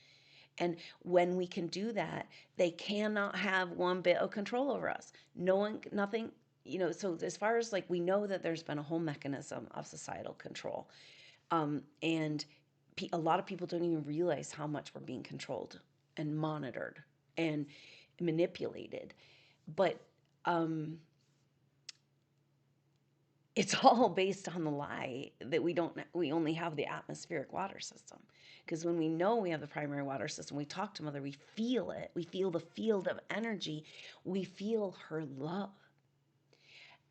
And when we can do that, they cannot have one bit of control over us. No one, nothing, so as far as like, we know that there's been a whole mechanism of societal control. And a lot of people don't even realize how much we're being controlled and monitored and manipulated. But it's all based on the lie that we only have the atmospheric water system. Because when we know we have the primary water system, we talk to Mother, we feel it, we feel the field of energy, we feel her love.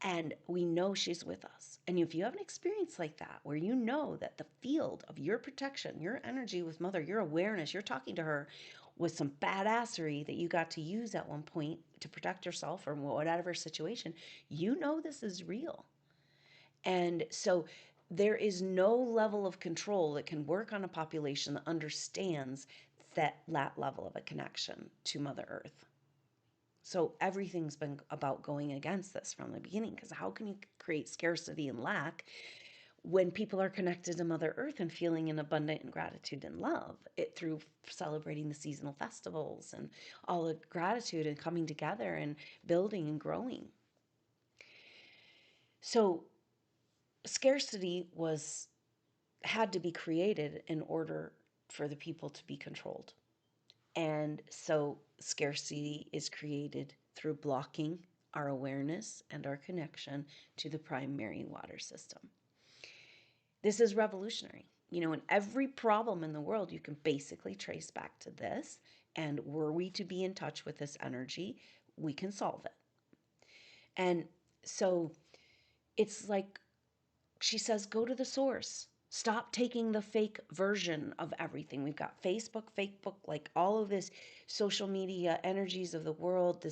And we know she's with us. And if you have an experience like that, where you know that the field of your protection, your energy with Mother, your awareness, you're talking to her with some badassery that you got to use at one point to protect yourself from whatever situation, you know this is real. And so there is no level of control that can work on a population that understands that level of a connection to Mother Earth. So everything's been about going against this from the beginning, because how can you create scarcity and lack when people are connected to Mother Earth and feeling an abundant in gratitude and love through celebrating the seasonal festivals and all the gratitude and coming together and building and growing. So scarcity had to be created in order for the people to be controlled. And so scarcity is created through blocking our awareness and our connection to the primary water system. This is revolutionary. And every problem in the world you can basically trace back to this. And were we to be in touch with this energy, we can solve it. And so it's like, she says, go to the source. Stop taking the fake version of everything. We've got Facebook, like all of this social media energies of the world,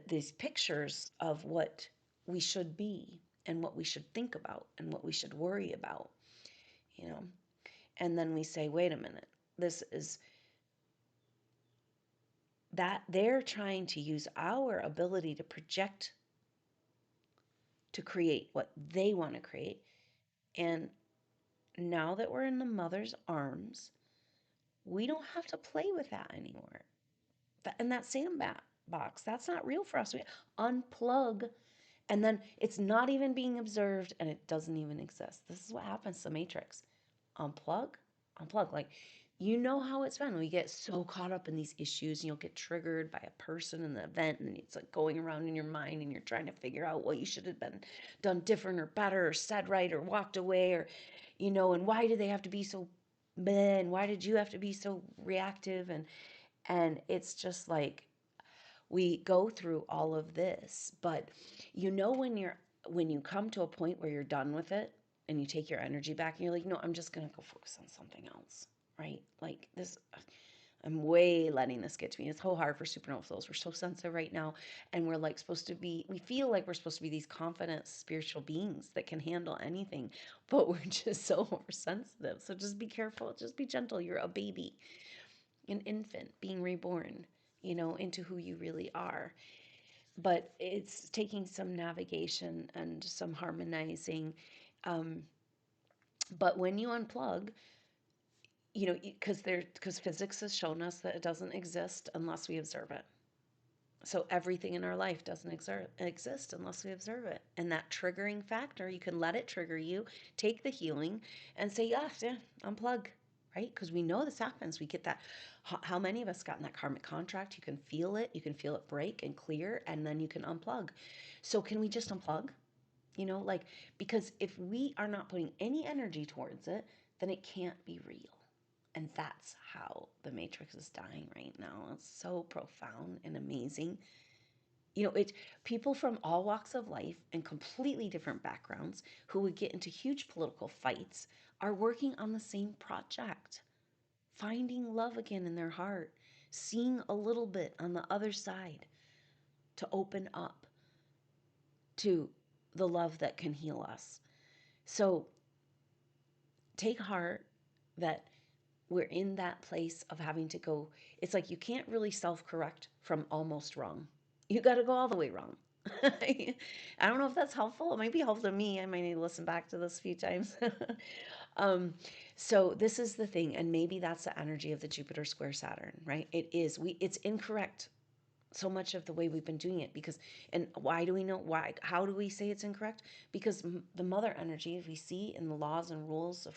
these pictures of what we should be and what we should think about and what we should worry about, And then we say, wait a minute, this is that they're trying to use our ability to project to create what they want to create. And now that we're in the Mother's arms, we don't have to play with that anymore. And that sandbox, that's not real for us. We unplug, and then it's not even being observed, and it doesn't even exist. This is what happens to the Matrix. Unplug. Like, how it's been. We get so caught up in these issues, and you'll get triggered by a person in the event, and it's like going around in your mind, and you're trying to figure out what you should have been done different or better or said right or walked away, or and why did they have to be so meh, and why did you have to be so reactive? And it's just like, we go through all of this. But when you come to a point where you're done with it and you take your energy back and you're like, no, I'm just going to go focus on something else, right? Like this, I'm way letting this get to me. It's so hard for supernova souls. We're so sensitive right now. And we're like supposed to be, we feel like we're supposed to be these confident spiritual beings that can handle anything, but we're just so oversensitive. So just be careful. Just be gentle. You're a baby, an infant being reborn, into who you really are. But it's taking some navigation and some harmonizing. Um, but when you unplug, because physics has shown us that it doesn't exist unless we observe it. So everything in our life doesn't exist unless we observe it. And that triggering factor, you can let it trigger you, take the healing, and say, yes, yeah, unplug, right? Because we know this happens. We get that. How many of us got in that karmic contract? You can feel it. You can feel it break and clear, and then you can unplug. So can we just unplug? Because if we are not putting any energy towards it, then it can't be real. And that's how the matrix is dying right now. It's so profound and amazing. It's people from all walks of life and completely different backgrounds who would get into huge political fights are working on the same project, finding love again in their heart, seeing a little bit on the other side to open up to the love that can heal us. So take heart that we're in that place of having to go. It's like you can't really self-correct from almost wrong. You got to go all the way wrong. I don't know if that's helpful. It might be helpful to me. I might need to listen back to this a few times. um, so this is the thing, and maybe that's the energy of the Jupiter square Saturn, right? It is. It's incorrect. So much of the way we've been doing it and why do we know why? How do we say it's incorrect? Because the mother energy we see in the laws and rules of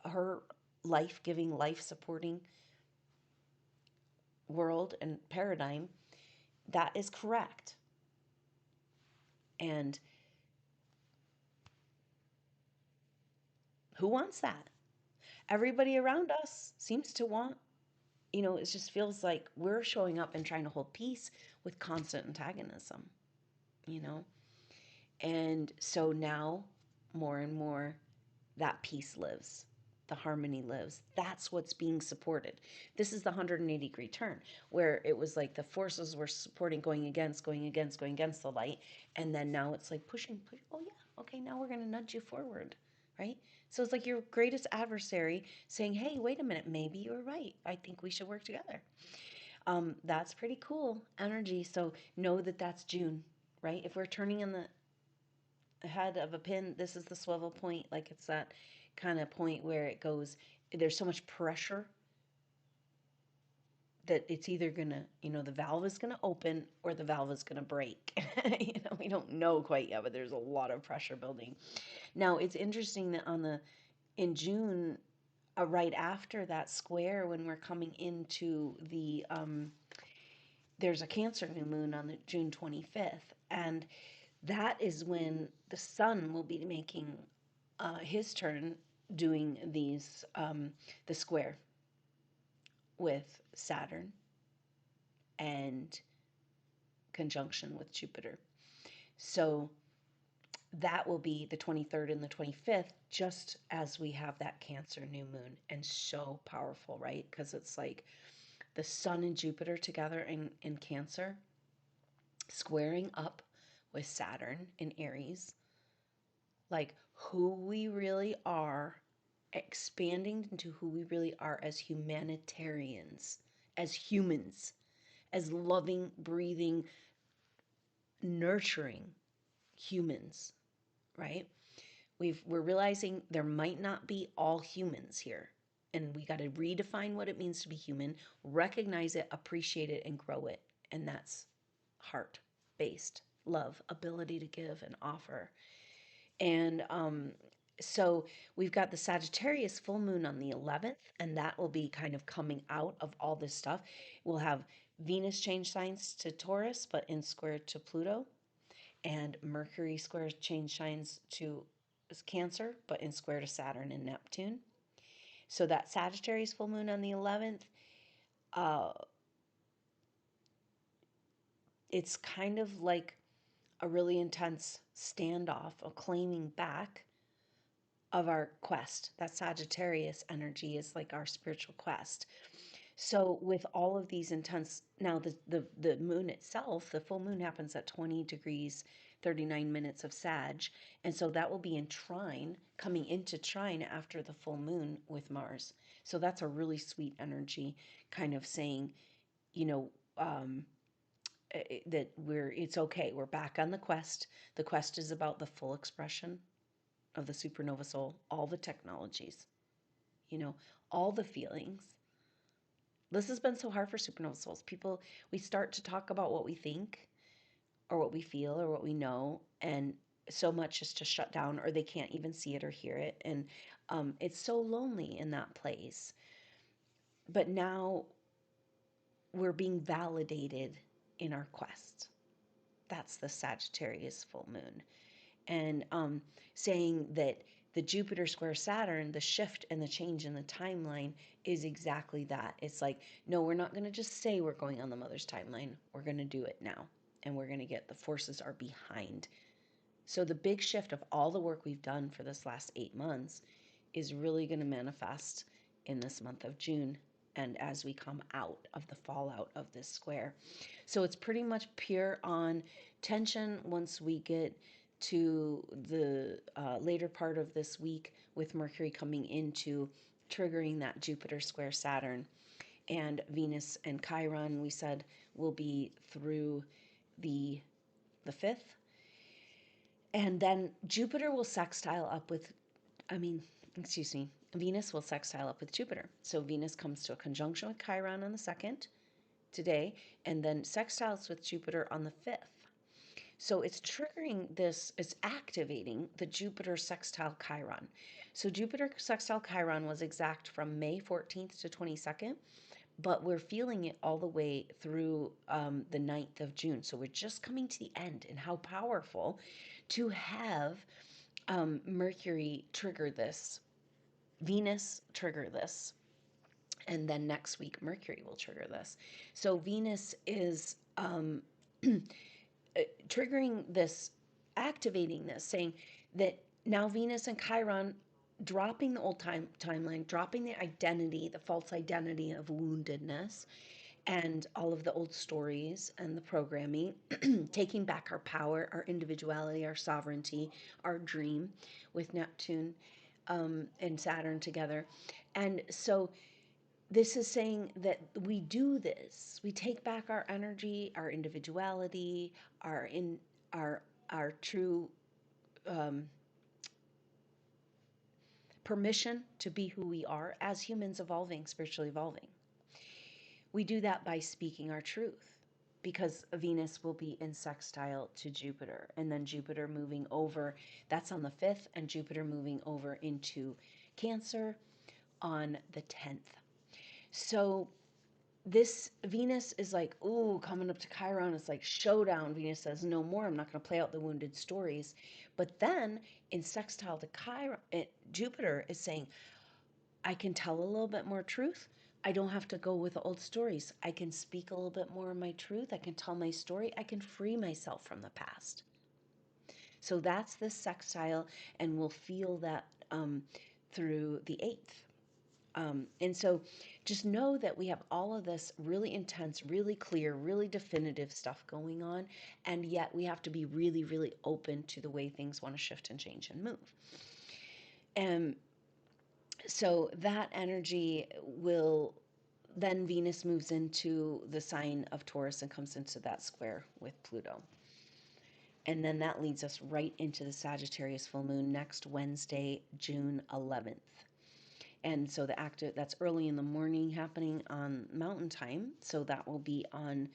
her life-giving, life-supporting world and paradigm, that is correct. And who wants that? Everybody around us seems to want, it just feels like we're showing up and trying to hold peace with constant antagonism, you know? And so now, more and more, that peace lives. The harmony lives. That's what's being supported. This is the 180-degree turn where it was like the forces were supporting, going against the light. And then now it's like pushing. Oh, yeah. Okay, now we're going to nudge you forward, right? So it's like your greatest adversary saying, hey, wait a minute, maybe you're right. I think we should work together. That's pretty cool energy. So know that that's June, right? If we're turning in the head of a pin, this is the swivel point. Like it's that kind of point where it goes, there's so much pressure that it's either gonna, the valve is gonna open or the valve is gonna break. We don't know quite yet, but there's a lot of pressure building. Now it's interesting that in June, right after that square, when we're coming into there's a Cancer new moon on the June 25th, and that is when the sun will be making his turn doing the square with Saturn and conjunction with Jupiter. So that will be the 23rd and the 25th, just as we have that Cancer new moon. And so powerful, right? Because it's like the sun and Jupiter together in Cancer, squaring up with Saturn in Aries, like who we really are, expanding into who we really are as humanitarians, as humans, as loving, breathing, nurturing humans, right? We're realizing there might not be all humans here. And we got to redefine what it means to be human, recognize it, appreciate it, and grow it. And that's heart based love, ability to give and offer. And so we've got the Sagittarius full moon on the 11th, and that will be kind of coming out of all this stuff. We'll have Venus change signs to Taurus, but in square to Pluto, and Mercury square change signs to Cancer, but in square to Saturn and Neptune. So that Sagittarius full moon on the 11th, uh, it's kind of like a really intense standoff, a claiming back of our quest. That Sagittarius energy is like our spiritual quest. So with all of these intense, now the moon itself, the full moon happens at 20 degrees, 39 minutes of Sag. And so that will be in trine, coming into trine after the full moon with Mars. So that's a really sweet energy, kind of saying, you know, that it's okay. We're back on the quest. The quest is about the full expression of the supernova soul, all the technologies, you know, all the feelings. This has been so hard for supernova souls. People, we start to talk about what we think or what we feel or what we know, and so much is just shut down, or they can't even see it or hear it. And it's so lonely in that place. But now we're being validated in our quest. That's the Sagittarius full moon. And saying that the Jupiter square Saturn, the shift and the change in the timeline is exactly that. It's like, no, we're not going to just say we're going on the mother's timeline. We're going to do it now. And we're going to get the forces are behind. So the big shift of all the work we've done for this last 8 months is really going to manifest in this month of June, and as we come out of the fallout of this square. So it's pretty much pure on tension once we get to the later part of this week, with Mercury coming into triggering that Jupiter square Saturn. And Venus and Chiron, we said, will be through the 5th. And then Jupiter will sextile up with, Venus will sextile up with Jupiter. So Venus comes to a conjunction with Chiron on the 2nd today, and then sextiles with Jupiter on the 5th. So it's triggering this, it's activating the Jupiter sextile Chiron. So Jupiter sextile Chiron was exact from May 14th to 22nd, but we're feeling it all the way through the 9th of June. So we're just coming to the end, and how powerful to have Mercury trigger this, Venus trigger this, and then next week Mercury will trigger this. So Venus is triggering this, activating this, saying that now Venus and Chiron dropping the old timeline, dropping the identity, the false identity of woundedness, and all of the old stories and the programming, taking back our power, our individuality, our sovereignty, our dream with Neptune and Saturn together. And so this is saying that we do this. We take back our energy, our individuality, our true permission to be who we are as humans evolving, spiritually evolving. We do that by speaking our truth, because Venus will be in sextile to Jupiter, and then Jupiter moving over, that's on the 5th, and Jupiter moving over into Cancer on the 10th. So this Venus is like, ooh, coming up to Chiron, it's like showdown. Venus says, no more, I'm not going to play out the wounded stories. But then in sextile to Chiron, Jupiter is saying, I can tell a little bit more truth. I don't have to go with the old stories. I can speak a little bit more of my truth. I can tell my story. I can free myself from the past. So that's this sextile, and we'll feel that through the 8th. And so just know that we have all of this really intense, really clear, really definitive stuff going on. And yet we have to be really, really open to the way things want to shift and change and move. And so that energy will, then Venus moves into the sign of Taurus and comes into that square with Pluto. And then that leads us right into the Sagittarius full moon next Wednesday, June 11th. And so that's early in the morning, happening on Mountain Time. So that will be on,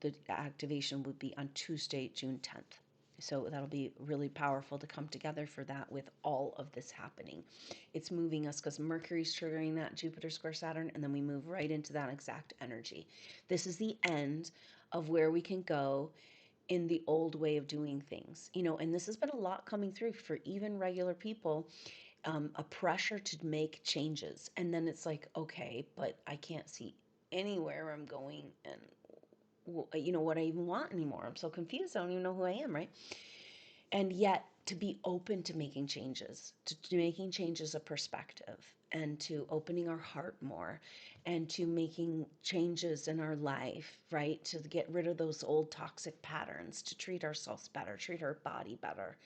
the activation would be on Tuesday, June 10th. So that'll be really powerful to come together for that with all of this happening. It's moving us because Mercury's triggering that Jupiter square Saturn, and then we move right into that exact energy. This is the end of where we can go in the old way of doing things, and this has been a lot coming through for even regular people, a pressure to make changes. And then it's like, okay, but I can't see anywhere I'm going, and what I even want anymore. I'm so confused. I don't even know who I am, right? And yet to be open to making changes, to making changes of perspective, and to opening our heart more and to making changes in our life, right? To get rid of those old toxic patterns, to treat ourselves better, treat our body better.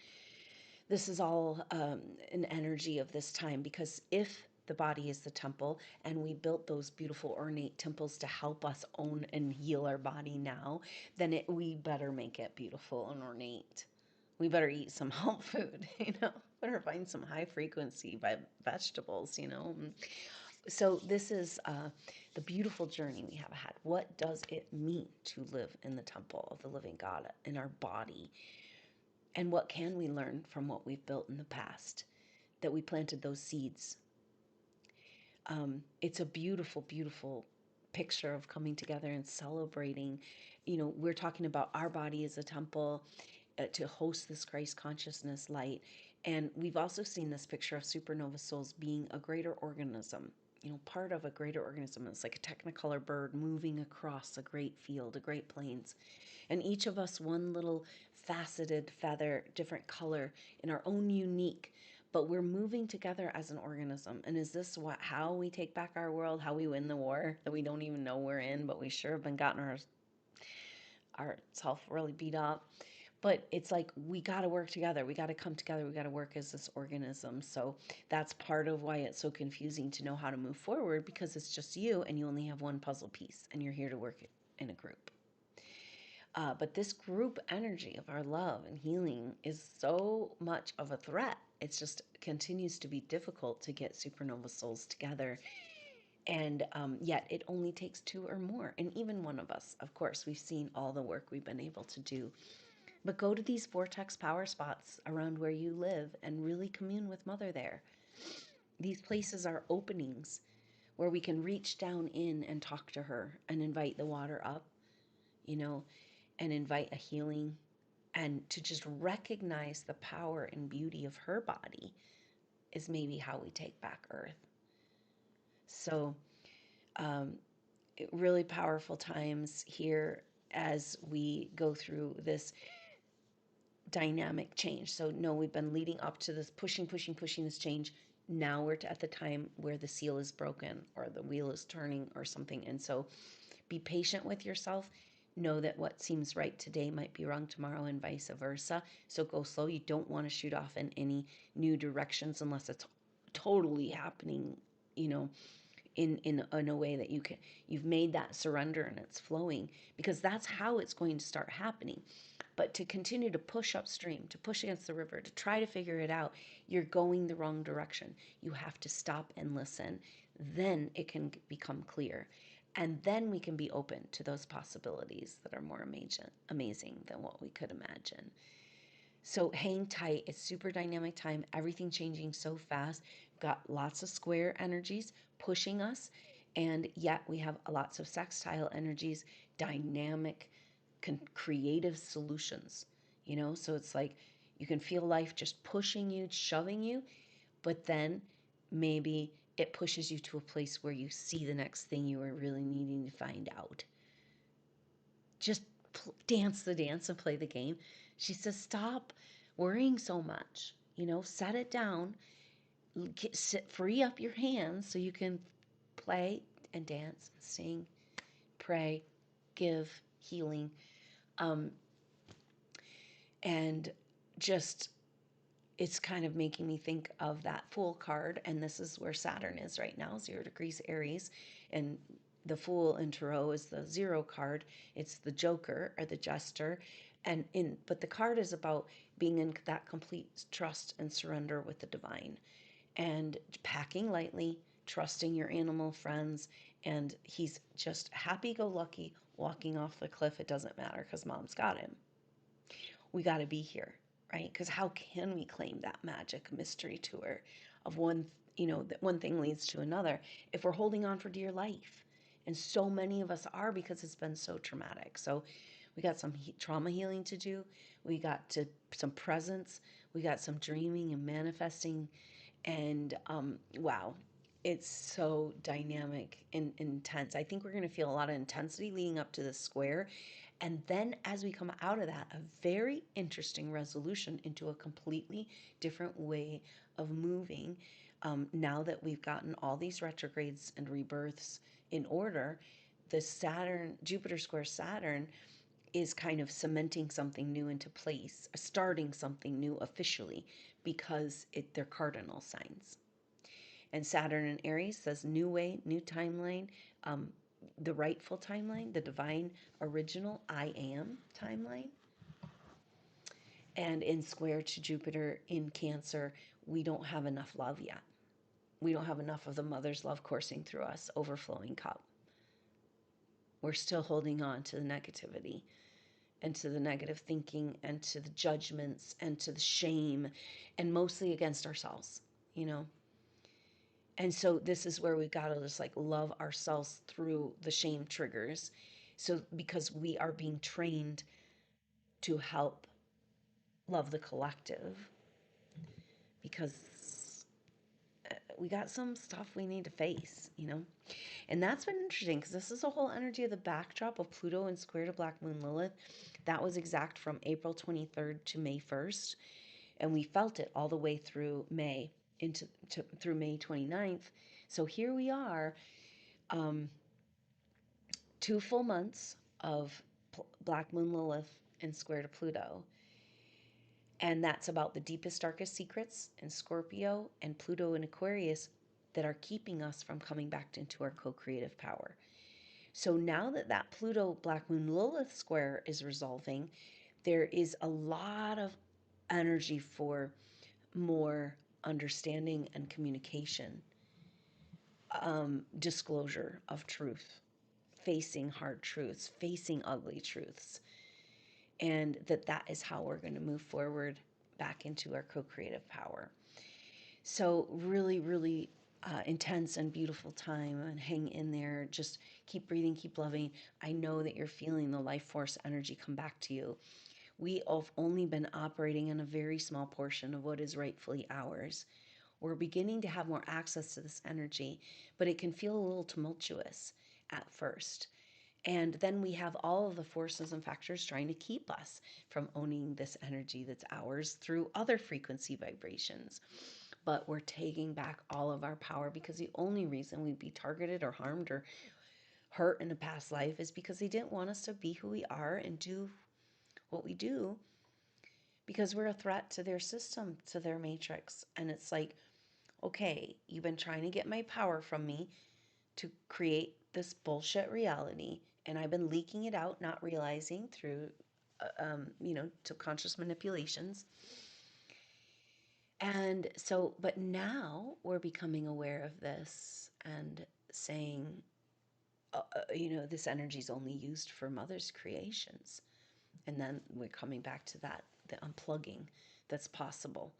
This is all an energy of this time, because if the body is the temple and we built those beautiful ornate temples to help us own and heal our body now, then we better make it beautiful and ornate. We better eat some health food, better find some high frequency vegetables. So this is the beautiful journey we have had. What does it mean to live in the temple of the living God in our body? And what can we learn from what we've built in the past, that we planted those seeds? It's a beautiful, beautiful picture of coming together and celebrating. We're talking about our body as a temple to host this Christ consciousness light. And we've also seen this picture of SuperNova Souls being a greater organism, part of a greater organism. It's like a technicolor bird moving across a great field, a great plains. And each of us one little faceted feather, different color in our own unique, but we're moving together as an organism. And is this how we take back our world, how we win the war that we don't even know we're in, but we sure have been gotten ourself really beat up? But it's like, we got to work together. We got to come together. We got to work as this organism. So that's part of why it's so confusing to know how to move forward, because it's just you and you only have one puzzle piece and you're here to work in a group. But this group energy of our love and healing is so much of a threat. It just continues to be difficult to get supernova souls together. And yet it only takes two or more. And even one of us, of course, we've seen all the work we've been able to do. But go to these vortex power spots around where you live and really commune with Mother there. These places are openings where we can reach down in and talk to her and invite the water up, and invite a healing, and to just recognize the power and beauty of her body is maybe how we take back Earth. So really powerful times here as we go through this dynamic change. So no, we've been leading up to this pushing this change. Now we're at the time where the seal is broken or the wheel is turning or something. And so be patient with yourself. Know that what seems right today might be wrong tomorrow, and vice versa. So go slow. You don't want to shoot off in any new directions unless it's totally happening, in a way that you've made that surrender and it's flowing, because that's how it's going to start happening. But to continue to push upstream, to push against the river, to try to figure it out, you're going the wrong direction. You have to stop and listen. Then it can become clear. And then we can be open to those possibilities that are more amazing than what we could imagine. So hang tight. It's super dynamic time. Everything changing so fast. We've got lots of square energies pushing us. And yet we have lots of sextile energies, dynamic, creative solutions. So it's like you can feel life just pushing you, shoving you, but then maybe it pushes you to a place where you see the next thing you are really needing to find out. Just dance the dance and play the game. She says, stop worrying so much. Set it down. Free up your hands so you can play and dance and sing, pray, give healing. And just, it's kind of making me think of that Fool card, and this is where Saturn is right now, 0 degrees Aries, and the Fool in Tarot is the 0 card. It's the Joker or the Jester, but the card is about being in that complete trust and surrender with the divine, and packing lightly, trusting your animal friends, and he's just happy-go-lucky walking off the cliff. It doesn't matter because mom's got him. We got to be here, right? Because how can we claim that magic mystery tour of that one thing leads to another if we're holding on for dear life? And so many of us are, because it's been so traumatic. So we got some trauma healing to do. We got some presence. We got some dreaming and manifesting. And wow, it's so dynamic and intense. I think we're going to feel a lot of intensity leading up to this square. And then as we come out of that, a very interesting resolution into a completely different way of moving. Now that we've gotten all these retrogrades and rebirths in order, the Jupiter square Saturn is kind of cementing something new into place, starting something new officially, because they're cardinal signs. And Saturn in Aries says new way, new timeline, the rightful timeline, the divine original I am timeline. And in square to Jupiter in Cancer, we don't have enough love yet. We don't have enough of the mother's love coursing through us, overflowing cup. We're still holding on to the negativity and to the negative thinking and to the judgments and to the shame, and mostly against ourselves, you know? And so this is where we got to just like love ourselves through the shame triggers. So because we are being trained to help love the collective, because we got some stuff we need to face, you know? And that's been interesting because this is the whole energy of the backdrop of Pluto and square to Black Moon Lilith. That was exact from April 23rd to May 1st. And we felt it all the way through May through May 29th. So here we are, 2 full months of Black Moon Lilith and square to Pluto. And that's about the deepest, darkest secrets in Scorpio and Pluto in Aquarius that are keeping us from coming back into our co-creative power. So now that that Pluto Black Moon Lilith square is resolving, there is a lot of energy for more understanding and communication, disclosure of truth, facing hard truths, facing ugly truths, and that is how we're going to move forward back into our co-creative power. So really, really intense and beautiful time, and hang in there. Just keep breathing, keep loving. I know that you're feeling the life force energy come back to you. We have only been operating in a very small portion of what is rightfully ours. We're beginning to have more access to this energy, but it can feel a little tumultuous at first. And then we have all of the forces and factors trying to keep us from owning this energy that's ours through other frequency vibrations. But we're taking back all of our power, because the only reason we'd be targeted or harmed or hurt in a past life is because they didn't want us to be who we are and do what we do, because we're a threat to their system, to their matrix. And it's like, okay, you've been trying to get my power from me to create this bullshit reality, and I've been leaking it out, not realizing through, subconscious manipulations. And so, but now we're becoming aware of this and saying, this energy is only used for mother's creations. And then we're coming back to that, the unplugging that's possible.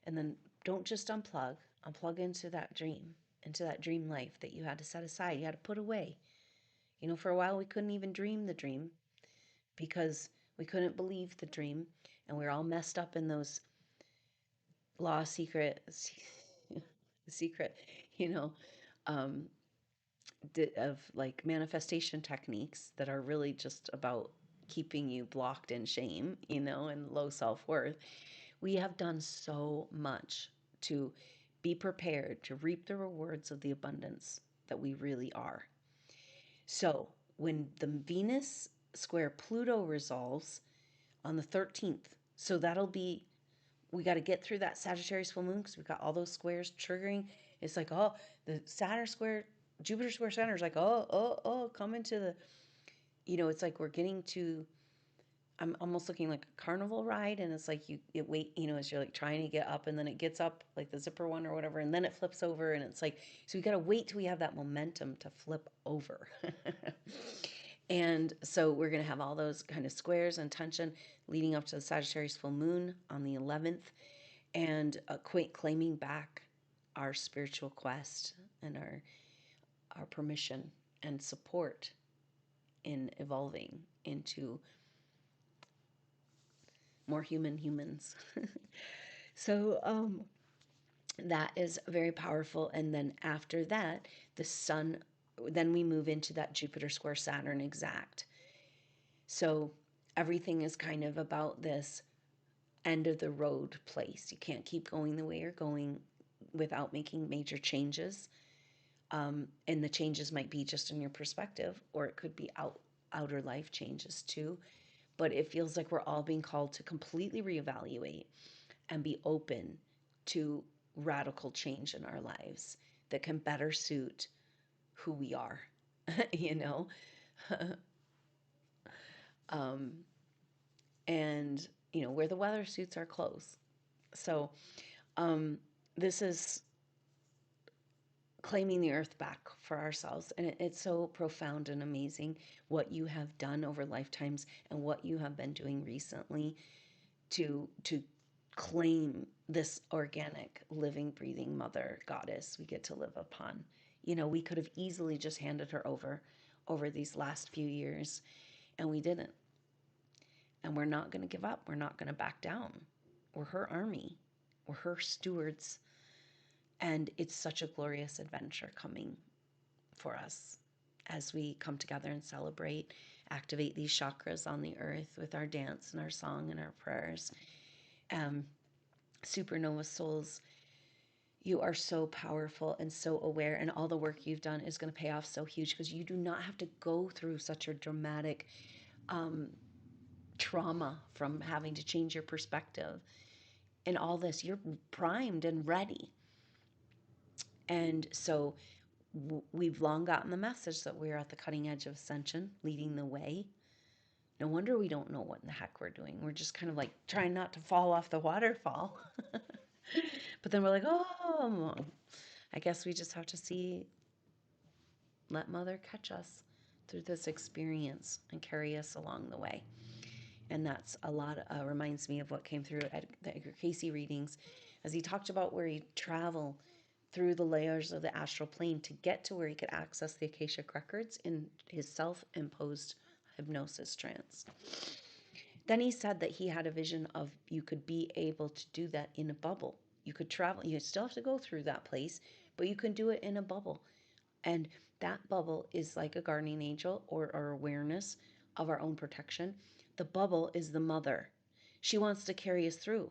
And then don't just unplug into that dream life that you had to set aside, you had to put away. For a while we couldn't even dream the dream because we couldn't believe the dream, and we were all messed up in those secret, um, of like manifestation techniques that are really just about keeping you blocked in shame, and low self-worth. We have done so much to be prepared to reap the rewards of the abundance that we really are. So when the Venus square Pluto resolves on the 13th, so that'll be, we got to get through that Sagittarius full moon because we've got all those squares triggering. It's like, oh, the Saturn square, Jupiter square Saturn is like, oh, come into the, it's like we're getting to, I'm almost looking like a carnival ride, and it's like it wait, as you're like trying to get up, and then it gets up like the zipper one or whatever, and then it flips over, and it's like, so we got to wait till we have that momentum to flip over. And so we're going to have all those kind of squares and tension leading up to the Sagittarius full moon on the 11th, and claiming back our spiritual quest and our permission and support in evolving into more humans. So that is very powerful. And then after that, the sun, then we move into that Jupiter square Saturn exact. So everything is kind of about this end of the road place. You can't keep going the way you're going. without making major changes. And the changes might be just in your perspective, or it could be outer life changes too. But it feels like we're all being called to completely reevaluate and be open to radical change in our lives that can better suit who we are, you know? um, and, where the weather suits our clothes. So, this is claiming the earth back for ourselves. And it's so profound and amazing what you have done over lifetimes and what you have been doing recently to claim this organic, living, breathing mother goddess we get to live upon. We could have easily just handed her over these last few years, and we didn't. And we're not going to give up. We're not going to back down. We're her army. We're her stewards. And it's such a glorious adventure coming for us as we come together and celebrate, activate these chakras on the earth with our dance and our song and our prayers. SuperNova Souls, you are so powerful and so aware, and all the work you've done is going to pay off so huge, because you do not have to go through such a dramatic trauma from having to change your perspective. And all this, you're primed and ready. And so we've long gotten the message that we're at the cutting edge of ascension, leading the way. No wonder we don't know what in the heck we're doing. We're just kind of like trying not to fall off the waterfall. But then we're like, oh, I guess we just have to let Mother catch us through this experience and carry us along the way. And that's a lot, reminds me of what came through at the Edgar Cayce readings, as he talked about where he'd travel through the layers of the astral plane to get to where he could access the Akashic records in his self-imposed hypnosis trance. Then he said that he had a vision of you could be able to do that in a bubble. You could travel, you still have to go through that place, but you can do it in a bubble. And that bubble is like a guardian angel, or our awareness of our own protection. The bubble is the mother. She wants to carry us through.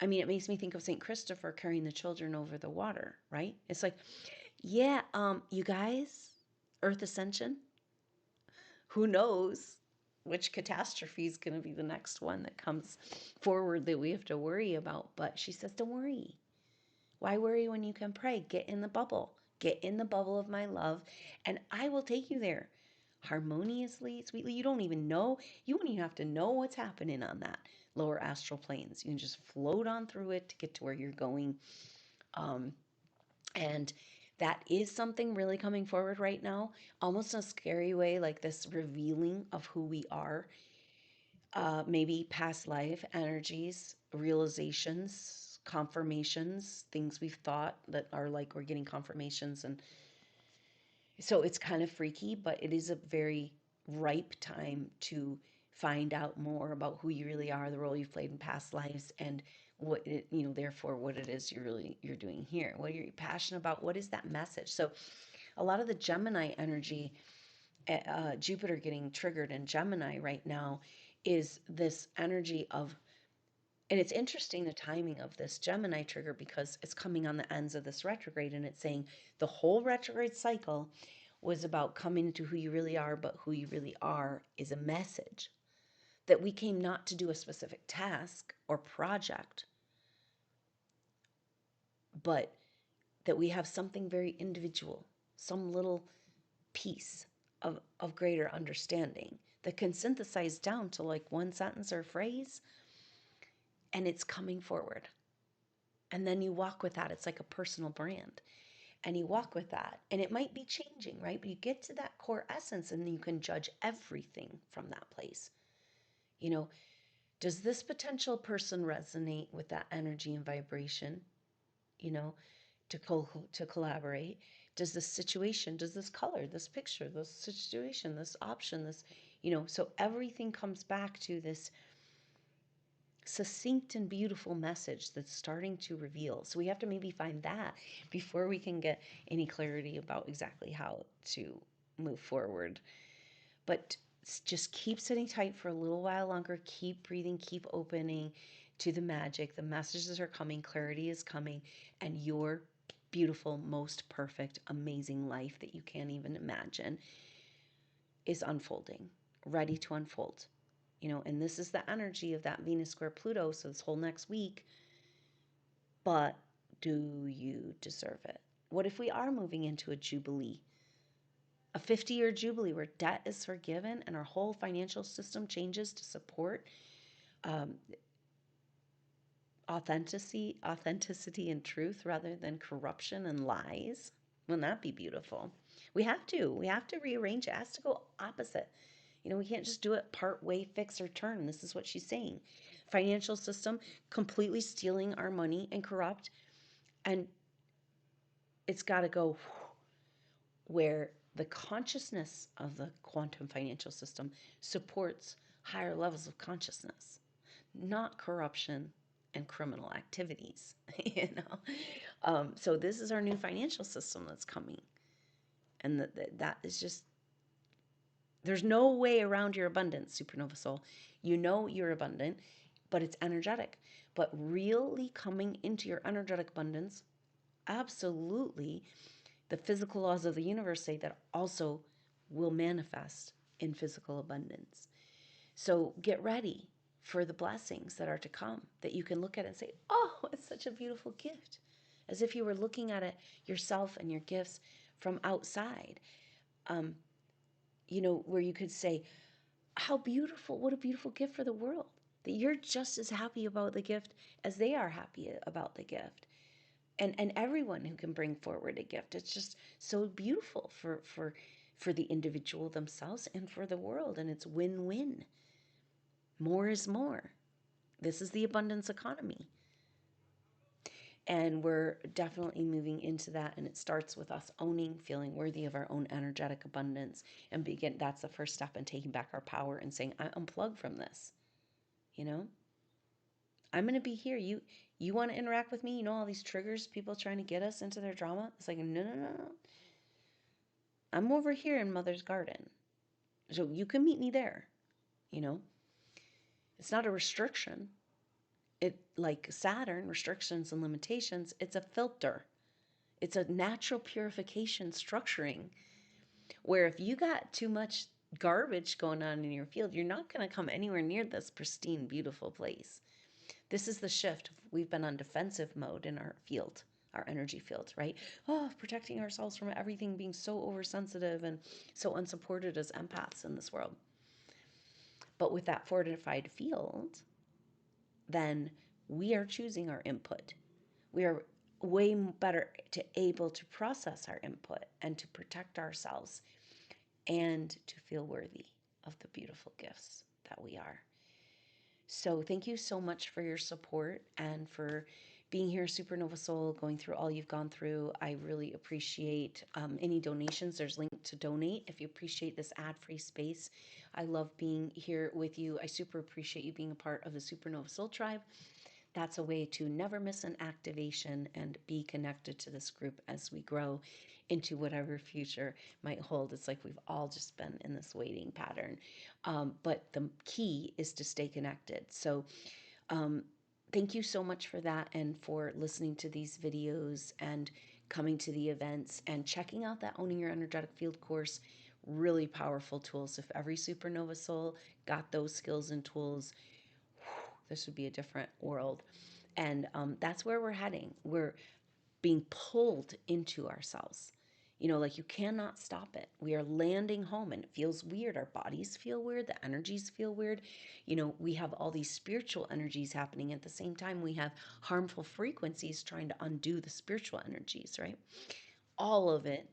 I mean, it makes me think of St. Christopher carrying the children over the water, right? It's like, yeah, you guys, Earth Ascension, who knows which catastrophe is going to be the next one that comes forward that we have to worry about. But she says, don't worry. Why worry when you can pray? Get in the bubble. Get in the bubble of my love, and I will take you there harmoniously, sweetly. You don't even know. You won't even have to know what's happening on that lower astral planes. You can just float on through it to get to where you're going. And that is something really coming forward right now, almost in a scary way, like this revealing of who we are. Maybe past life energies, realizations, confirmations, things we've thought that are like we're getting confirmations. And so it's kind of freaky, but it is a very ripe time to find out more about who you really are, the role you've played in past lives, and what it, therefore what it is you're doing here. What are you passionate about? What is that message? So a lot of the Gemini energy, Jupiter getting triggered in Gemini right now, is this energy of, and it's interesting the timing of this Gemini trigger, because it's coming on the ends of this retrograde, and it's saying the whole retrograde cycle was about coming into who you really are, but who you really are is a message that we came not to do a specific task or project, but that we have something very individual, some little piece of greater understanding that can synthesize down to like one sentence or phrase, and it's coming forward. And then you walk with that. It's like a personal brand. And you walk with that. And it might be changing, right? But you get to that core essence, and then you can judge everything from that place. Does this potential person resonate with that energy and vibration, to collaborate? Does this situation, does this color, this picture, this situation, this option, so everything comes back to this succinct and beautiful message that's starting to reveal. So we have to maybe find that before we can get any clarity about exactly how to move forward. But just keep sitting tight for a little while longer. Keep breathing, keep opening, to the magic. The messages are coming, clarity is coming, and your beautiful, most perfect, amazing life that you can't even imagine is unfolding, ready to unfold. And this is the energy of that Venus square Pluto. So this whole next week, but do you deserve it? What if we are moving into a jubilee, a 50-year jubilee where debt is forgiven and our whole financial system changes to support um, authenticity and truth rather than corruption and lies? Wouldn't that be beautiful? We have to rearrange. It has to go opposite. We can't just do it part way, fix or turn. This is what she's saying. Financial system completely stealing our money and corrupt, and it's got to go where the consciousness of the quantum financial system supports higher levels of consciousness, not corruption and criminal activities. So this is our new financial system that's coming, and that is just, there's no way around your abundance, Supernova Soul. You're abundant, but it's energetic. But really coming into your energetic abundance, absolutely, the physical laws of the universe say that also will manifest in physical abundance. So get ready for the blessings that are to come, that you can look at it and say, oh, it's such a beautiful gift. As if you were looking at it yourself and your gifts from outside. Where you could say, how beautiful, what a beautiful gift for the world. That you're just as happy about the gift as they are happy about the gift. And everyone who can bring forward a gift. It's just so beautiful for the individual themselves and for the world. And it's win-win. More is more. This is the abundance economy. And we're definitely moving into that. And it starts with us owning, feeling worthy of our own energetic abundance. And that's the first step in taking back our power and saying, I unplug from this. I'm going to be here. You want to interact with me? All these triggers, people trying to get us into their drama. It's like, no. I'm over here in Mother's garden. So you can meet me there. It's not a restriction. It, like Saturn, restrictions and limitations, it's a filter. It's a natural purification structuring where if you got too much garbage going on in your field, you're not going to come anywhere near this pristine, beautiful place. This is the shift. We've been on defensive mode in our field, our energy field, right? Oh, protecting ourselves from everything, being so oversensitive and so unsupported as empaths in this world. But with that fortified field, then we are choosing our input. We are way better able to process our input and to protect ourselves and to feel worthy of the beautiful gifts that we are. So thank you so much for your support and for being here, Supernova Soul, going through all you've gone through. I really appreciate any donations. There's a link to donate if you appreciate this ad-free space. I love being here with you. I super appreciate you being a part of the Supernova Soul tribe. That's a way to never miss an activation and be connected to this group as we grow into whatever future might hold. It's like we've all just been in this waiting pattern. But the key is to stay connected. So thank you so much for that and for listening to these videos and coming to the events and checking out that Owning Your Energetic Field course. Really powerful tools. If every Supernova Soul got those skills and tools, this would be a different world. And that's where we're heading. We're being pulled into ourselves. Like you cannot stop it. We are landing home and it feels weird. Our bodies feel weird. The energies feel weird. We have all these spiritual energies happening at the same time. We have harmful frequencies trying to undo the spiritual energies, right? All of it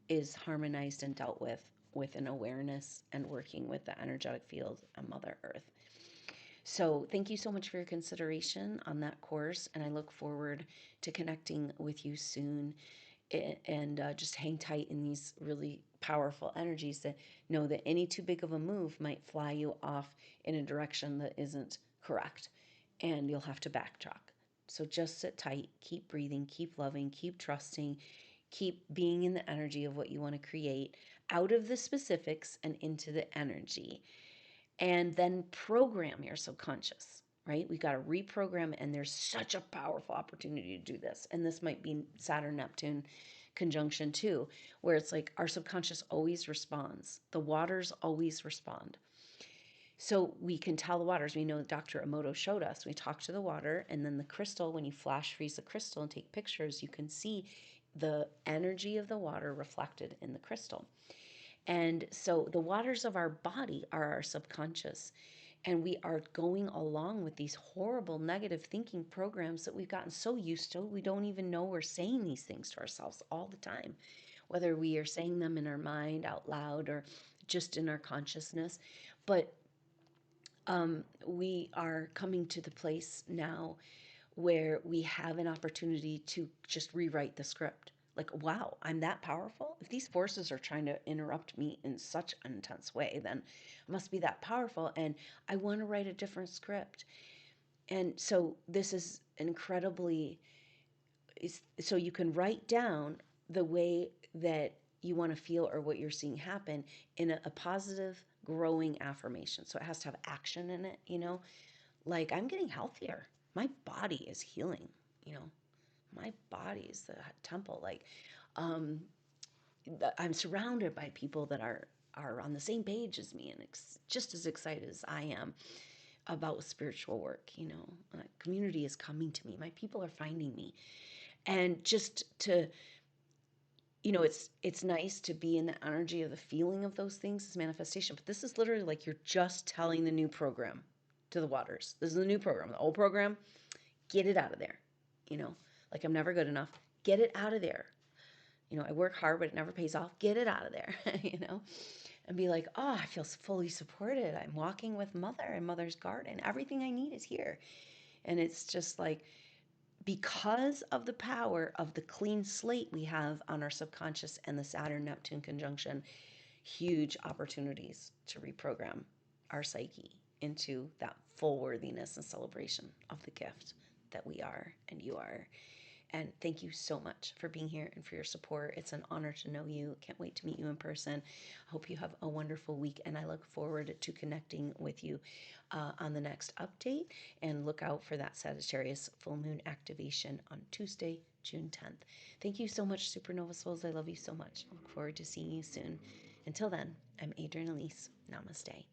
is harmonized and dealt with an awareness and working with the energetic field and Mother Earth. So thank you so much for your consideration on that course, and I look forward to connecting with you soon. And just hang tight in these really powerful energies that know that any too big of a move might fly you off in a direction that isn't correct, and you'll have to backtrack. So just sit tight, keep breathing, keep loving, keep trusting, keep being in the energy of what you want to create out of the specifics and into the energy. And then program your subconscious. right? We've got to reprogram, and there's such a powerful opportunity to do this. And this might be Saturn Neptune conjunction too, where it's like our subconscious always responds. The waters always respond. So we can tell the waters. We know Dr. Emoto showed us. We talk to the water, and then the crystal, when you flash freeze the crystal and take pictures, you can see the energy of the water reflected in the crystal. And so the waters of our body are our subconscious. And we are going along with these horrible negative thinking programs that we've gotten so used to, we don't even know we're saying these things to ourselves all the time, whether we are saying them in our mind out loud or just in our consciousness. But we are coming to the place now where we have an opportunity to just rewrite the script. Like, wow, I'm that powerful? If these forces are trying to interrupt me in such an intense way, then I must be that powerful. And I want to write a different script. And so this is incredibly, so you can write down the way that you want to feel or what you're seeing happen in a positive, growing affirmation. So it has to have action in it, you know, like I'm getting healthier. My body is healing, you know, my body is the temple. Like, um, I'm surrounded by people that are on the same page as me and just as excited as I am about spiritual work. You know, community is coming to me. My people are finding me, and just to, you know, it's nice to be in the energy of the feeling of those things as manifestation. But this is literally like you're just telling the new program to the waters. This is the new program. The old program, get it out of there. You know, like I'm never good enough. Get it out of there. You know, I work hard, but it never pays off. Get it out of there, you know, and be like, oh, I feel fully supported. I'm walking with mother in mother's garden. Everything I need is here. And it's just like, because of the power of the clean slate we have on our subconscious and the Saturn Neptune conjunction, huge opportunities to reprogram our psyche into that full worthiness and celebration of the gift that we are and you are. And thank you so much for being here and for your support. It's an honor to know you. Can't wait to meet you in person. Hope you have a wonderful week, and I look forward to connecting with you on the next update. And look out for that Sagittarius full moon activation on Tuesday, June 10th. Thank you so much, SuperNova Souls. I love you so much. I look forward to seeing you soon. Until then, I'm Adrienne Elise. Namaste.